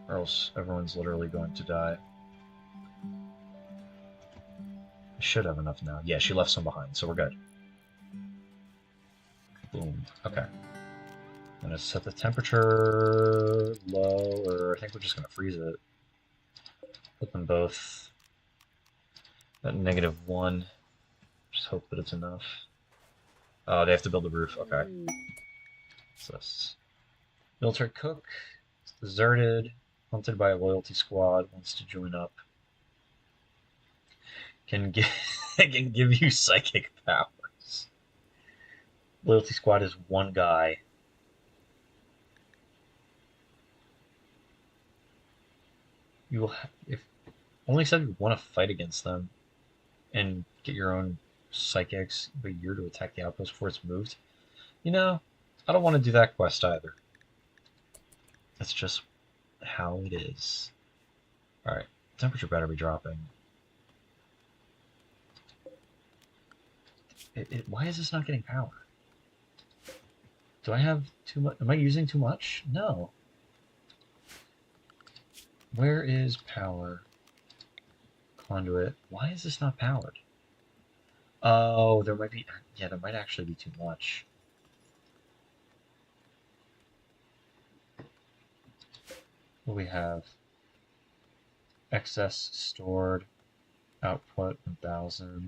Or else everyone's literally going to die. I should have enough now. Yeah, she left some behind, so we're good. Boom. Okay. I'm gonna set the temperature low, or I think we're just gonna freeze it. Put them both at -1. Just hope that it's enough. Oh, they have to build the roof. Okay. What's this? Military cook. It's deserted. Hunted by a loyalty squad. Wants to join up. Can give you psychic powers. Loyalty squad is one guy. You will if only said you want to fight against them and get your own psychics, but you're to attack the outpost before it's moved. You know, I don't want to do that quest either. That's just how it is. Alright, temperature better be dropping. Why is this not getting power? Do I have too much? Am I using too much? No. Where is power? Conduit. Why is this not powered? Oh, there might be... Yeah, there might actually be too much. What do we have? Excess stored. Output 1000.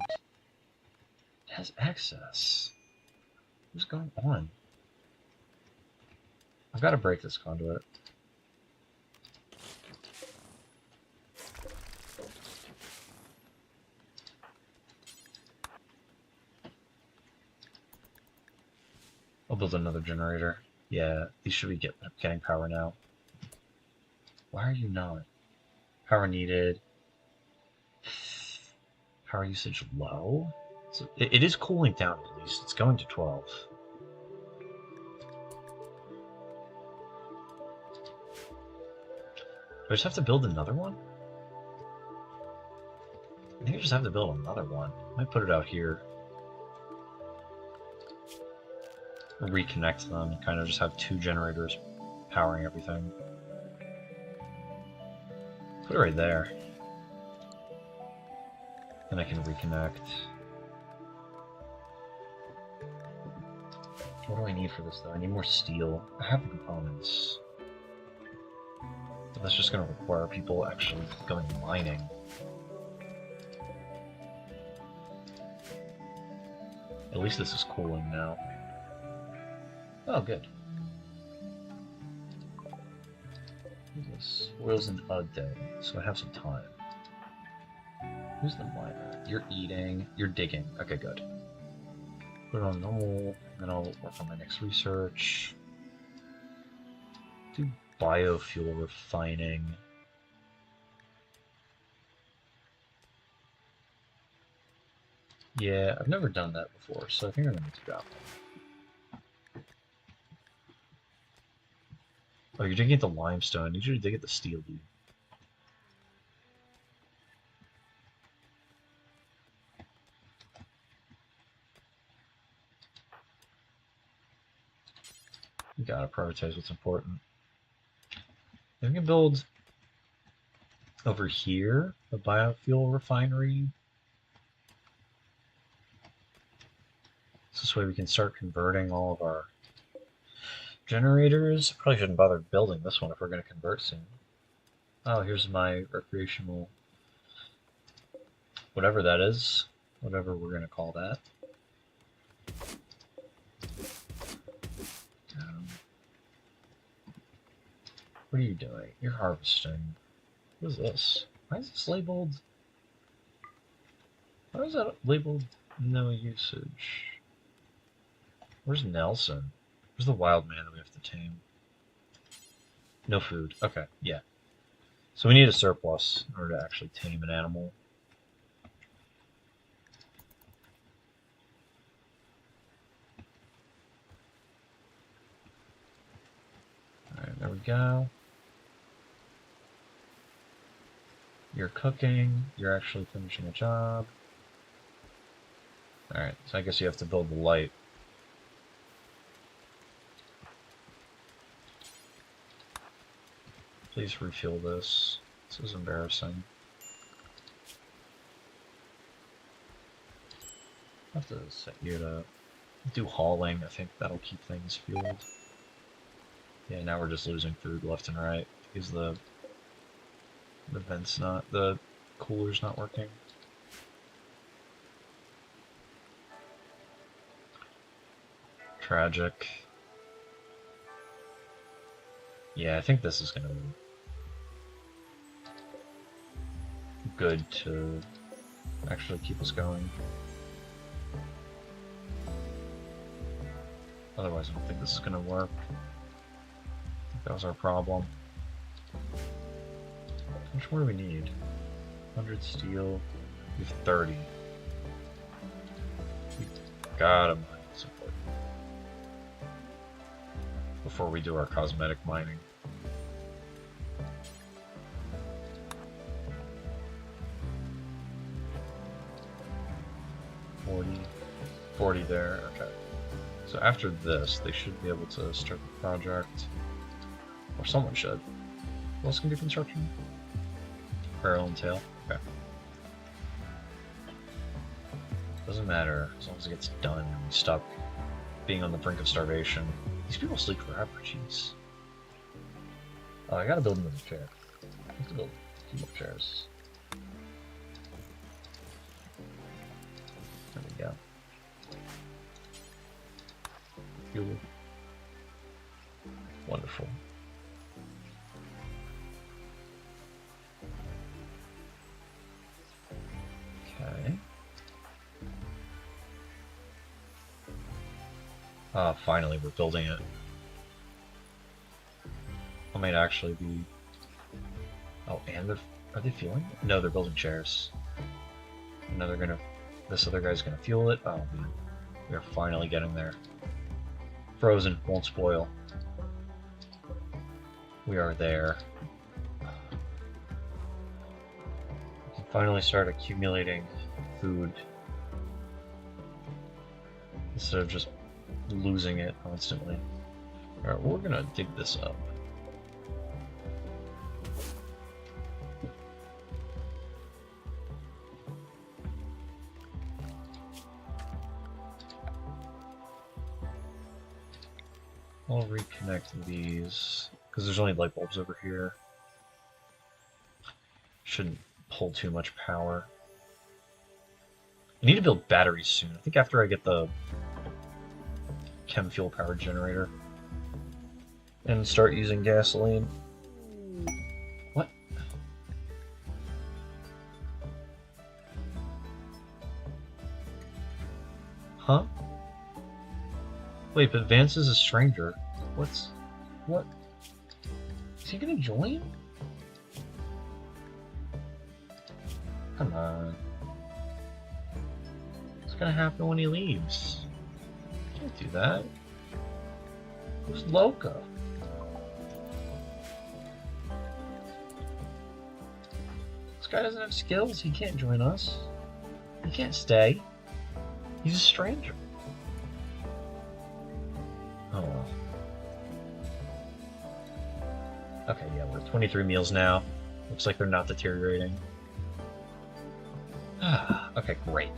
It has excess. What's going on? I've got to break this conduit. I'll build another generator. Yeah, these should be getting power now. Why are you not? Power needed. Power usage low? So it is cooling down at least. It's going to 12. Do I just have to build another one? I think I just have to build another one. I might put it out here. Reconnect them and kind of just have 2 generators powering everything. Put it right there. Then I can reconnect. What do I need for this though? I need more steel. I have the components. But that's just going to require people actually going mining. At least this is cooling now. Oh, good. This oil's in a day, so I have some time. Who's the miner? You're eating. You're digging. Okay, good. Put it on normal, then I'll work on my next research. Do biofuel refining. Yeah, I've never done that before, so I think I'm going to do that one. Oh, you're digging at the limestone. I need you to dig at the steel, dude. We gotta prioritize what's important. We can build over here a biofuel refinery. So this way we can start converting all of our generators. Probably shouldn't bother building this one if we're going to convert soon. Oh, here's my recreational, whatever that is, whatever we're going to call that. What are you doing? You're harvesting. What is this? Why is this labeled? Why is that labeled no usage? Where's Nelson? Where's the wild man that we have to tame? No food. Okay, yeah. So we need a surplus in order to actually tame an animal. Alright, there we go. You're cooking. You're actually finishing a job. Alright, so I guess you have to build the light. Please refuel this. This is embarrassing. I have to set you to do hauling. I think that'll keep things fueled. Yeah, now we're just losing food left and right because the cooler's not working. Tragic. Yeah, I think this is gonna be good to actually keep us going. Otherwise, I don't think this is gonna work. I think that was our problem. How much more do we need? 100 steel. We have 30. We gotta mine support before we do our cosmetic mining. $40 there, okay. So after this, they should be able to start the project. Or someone should. Who else can do construction? Barrel and tail? Okay. Doesn't matter, as long as it gets done and we stop being on the brink of starvation. These people sleep forever, jeez. Oh, I gotta build another chair. I have to build a few more chairs. There we go. Fuel. Wonderful. Okay. Ah, finally we're building it. I might actually be... Oh, and are they fueling it? No, they're building chairs. And now they're gonna... This other guy's gonna fuel it. Oh man, we are finally getting there. Frozen, won't spoil. We are there. We can finally start accumulating food instead of just losing it constantly. Alright, we're gonna dig this up. I'll reconnect these, because there's only light bulbs over here. Shouldn't pull too much power. I need to build batteries soon. I think after I get the chem fuel powered generator and start using gasoline. What? Huh? Wait, but Vance is a stranger. What? Is he gonna join? Come on. What's gonna happen when he leaves? Can't do that. Who's Loca? This guy doesn't have skills. He can't join us. He can't stay. He's a stranger. Oh well. Okay, yeah, we're at 23 meals now. Looks like they're not deteriorating. Okay, great.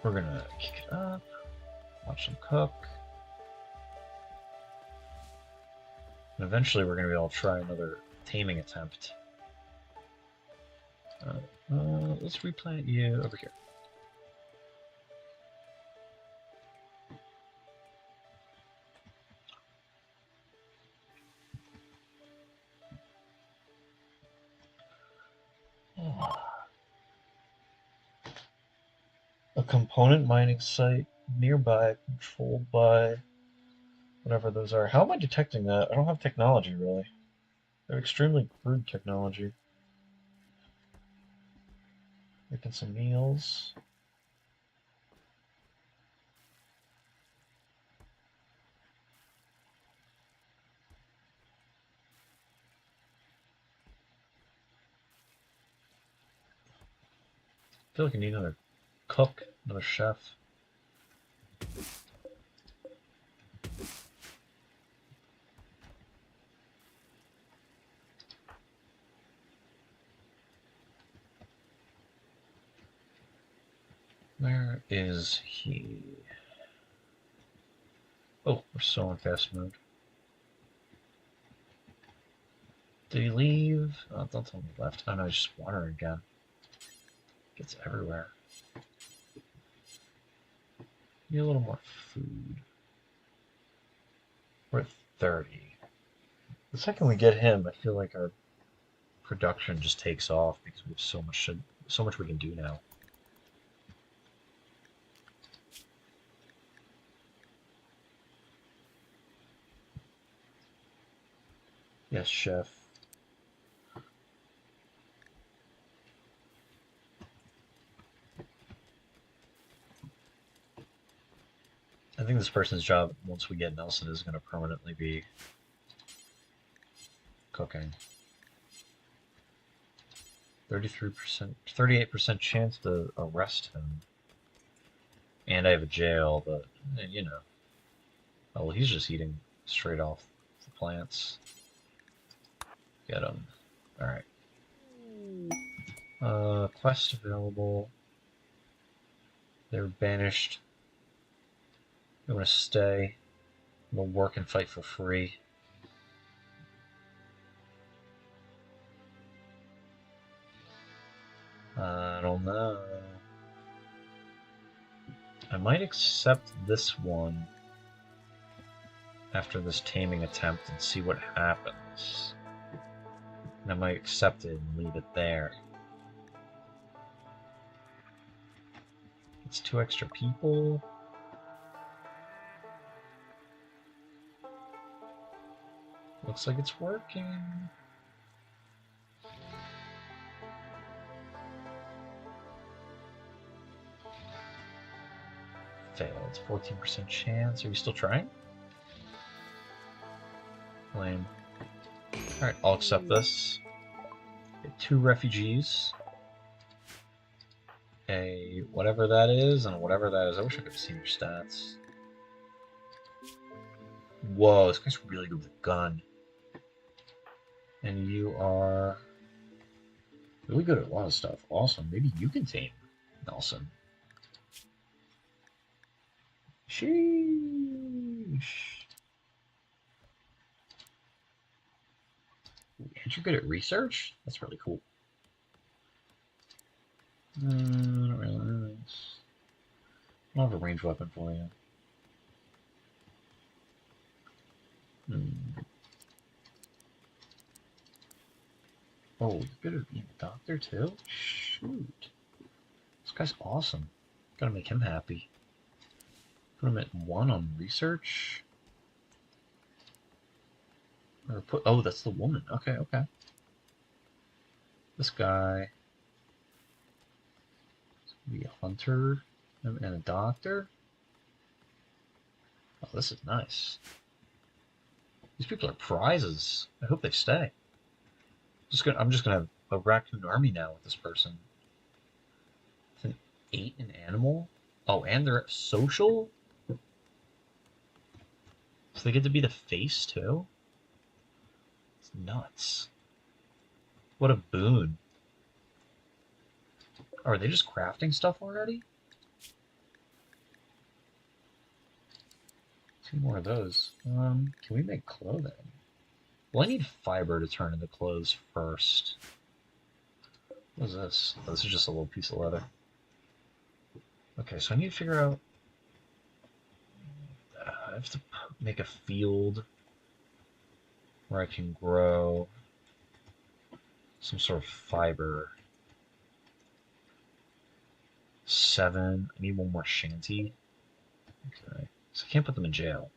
We're gonna kick it up, watch them cook. And eventually we're gonna be able to try another taming attempt. Let's replant you over here. A component mining site nearby, controlled by whatever those are. How am I detecting that? I don't have technology, really. They're extremely crude technology. Making some meals. I feel like I need another cook, another chef. Where is he? Oh, we're still in fast mode. Did he leave? Oh, don't tell me he left. Oh no, he's just wandering again. Gets everywhere. Need a little more food. We're at 30. The second we get him, I feel like our production just takes off because we have so much we can do now. Yes, chef. I think this person's job, once we get Nelson, is going to permanently be cooking. 33%, 38% chance to arrest him. And I have a jail, but, you know. Oh, well, he's just eating straight off the plants. Get him. Alright. Quest available. They're banished. You want to stay. We'll work and fight for free. I don't know. I might accept this one after this taming attempt and see what happens. And I might accept it and leave it there. It's 2 extra people. Looks like it's working. Failed. 14% chance. Are you still trying? Lame. Alright, I'll accept this. Get 2 refugees. A whatever that is, and whatever that is. I wish I could have seen your stats. Whoa, this guy's really good with a gun. And you are really good at a lot of stuff. Awesome. Maybe you can tame Nelson. Sheesh. Aren't you good at research? That's really cool. I don't really know. I don't have a ranged weapon for you. Oh, you're good at being a doctor too? Shoot. This guy's awesome. Gotta make him happy. Put him at 1 on research. Or put, oh, that's the woman. Okay, okay. This guy is gonna be a hunter and a doctor. Oh, this is nice. These people are prizes. I hope they stay. I'm just gonna have a raccoon army now with this person. It's an 8 in animal. Oh, and they're social. So they get to be the face too? It's nuts. What a boon. Oh, are they just crafting stuff already? 2 more of those. Can we make clothing? Well, I need fiber to turn into clothes first. What is this? Oh, this is just a little piece of leather. Okay, so I need to figure out... I have to make a field where I can grow some sort of fiber. 7. I need 1 more shanty. Okay. So I can't put them in jail.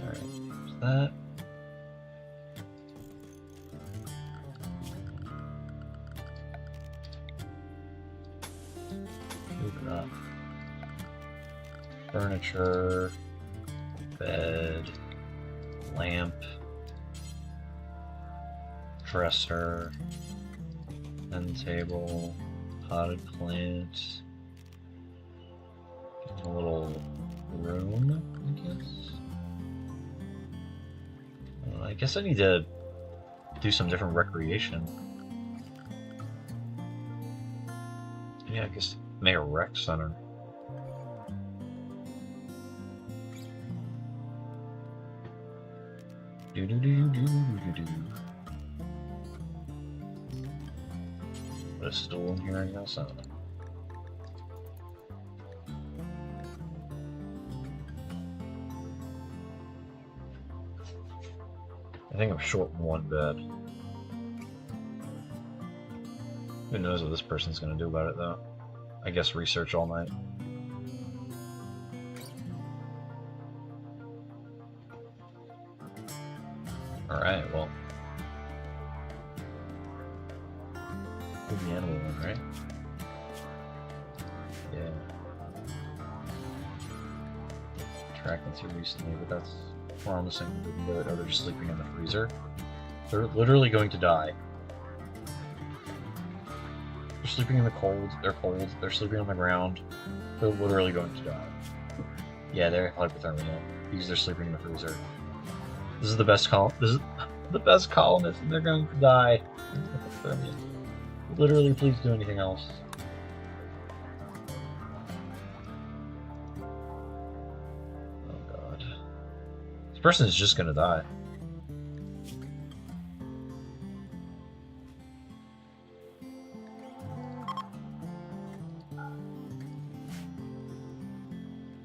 Alright, there's that. Move it up. Furniture, bed, lamp, dresser, end table, potted plant, a little room, I guess. I guess I need to do some different recreation. Yeah, I guess make a rec center. Do do do do do do. Put a stool in here, I guess. I don't know. I think I'm short 1 bed. Who knows what this person's gonna do about it, though? I guess research all night. Alright, well. Put the animal one, right? Yeah. Tracking too recently, but that's promising. We can do it. Oh, they're just sleeping in the freezer. They're literally going to die. They're sleeping in the cold. They're cold. They're sleeping on the ground. They're literally going to die. Yeah, they're hypothermia because they're sleeping in the freezer. This is the best This is the best colonist, and they're going to die. Hypothermia. Literally, please do anything else. Oh god. This person is just gonna die.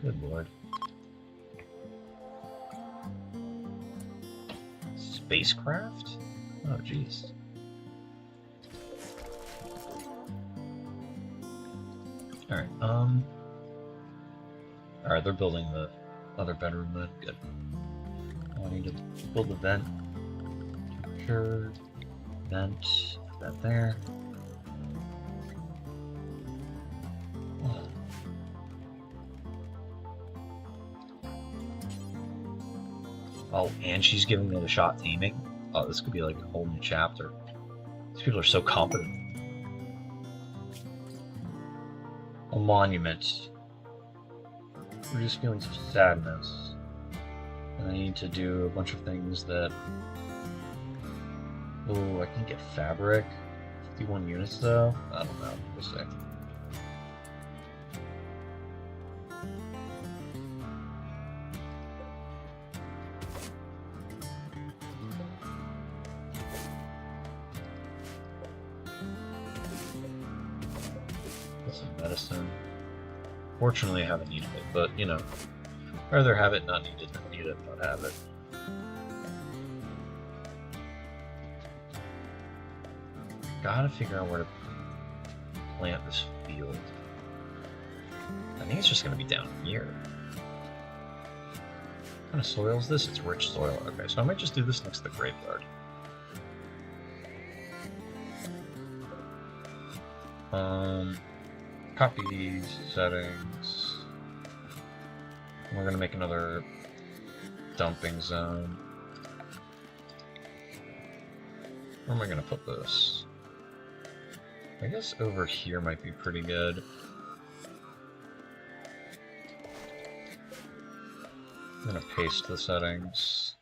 Good lord. Spacecraft? Oh jeez. Alright, Alright, they're building the other bedroom then. Good. Oh, I need to build the vent. Temperature. Vent. Put that there. Oh, and she's giving me the shot taming? Oh, this could be like a whole new chapter. These people are so competent. A monument. Reduce feelings of sadness. And I need to do a bunch of things that... Oh, I can get fabric. 51 units though? I don't know. We'll see. Medicine. Fortunately, I haven't needed it, but you know, rather have it not needed than need it not have it. Gotta figure out where to plant this field. I think it's just gonna be down here. What kind of soil is this? It's rich soil. Okay, so I might just do this next to the graveyard. Copy these settings. We're gonna make another dumping zone. Where am I gonna put this? I guess over here might be pretty good. I'm gonna paste the settings.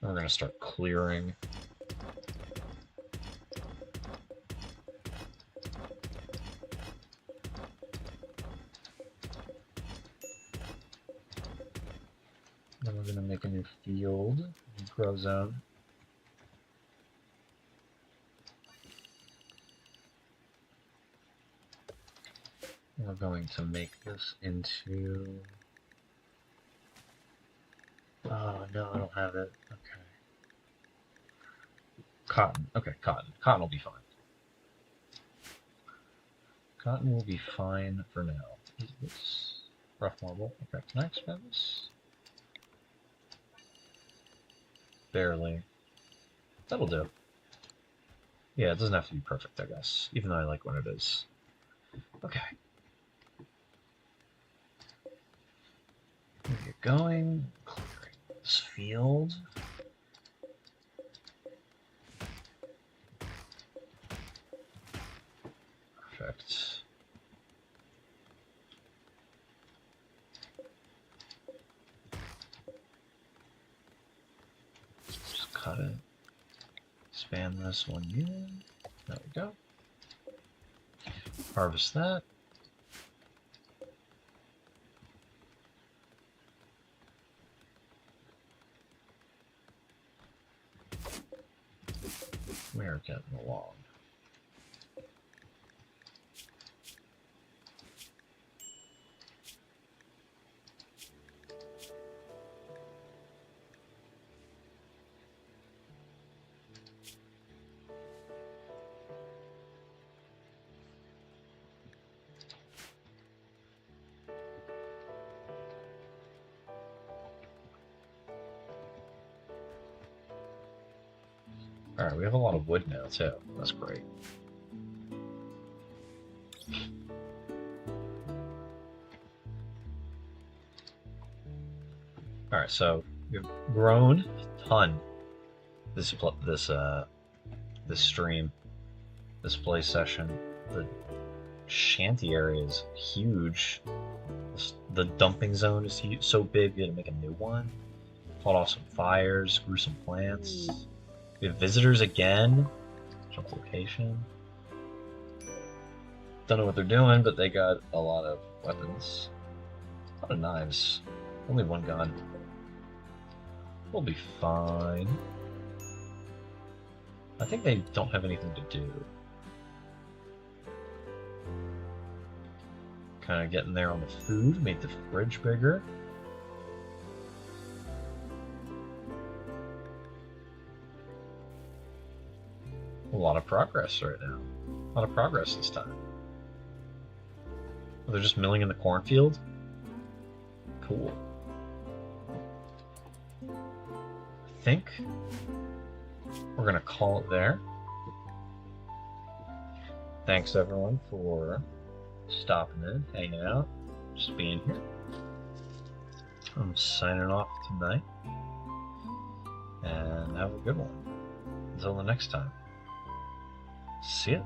We're gonna start clearing. Then we're gonna make a new field, new grow zone. We're going to make this into... Oh, no, I don't have it. Okay. Cotton. Okay, cotton. Cotton will be fine. Cotton will be fine for now. Is this rough marble? Okay, can I expand this? Barely. That'll do. Yeah, it doesn't have to be perfect, I guess, even though I like when it is. Okay. We'll get going. Clearing this field. Perfect. Just cut it. Expand this one unit. There we go. Harvest that. We're getting along. Alright, we have a lot of wood now, too. That's great. Alright, so we've grown a ton this stream, this play session. The shanty area is huge. The dumping zone is huge, so big we had to make a new one. Fought off some fires, grew some plants. We have visitors again. Jump location. Don't know what they're doing, but they got a lot of weapons. A lot of knives. Only one gun. We'll be fine. I think they don't have anything to do. Kind of getting there on the food. Made the fridge bigger. A lot of progress right now. A lot of progress this time. Oh, they're just milling in the cornfield? Cool. I think we're gonna call it there. Thanks everyone for stopping in, hanging out, just being here. I'm signing off tonight. And have a good one. Until the next time. See ya.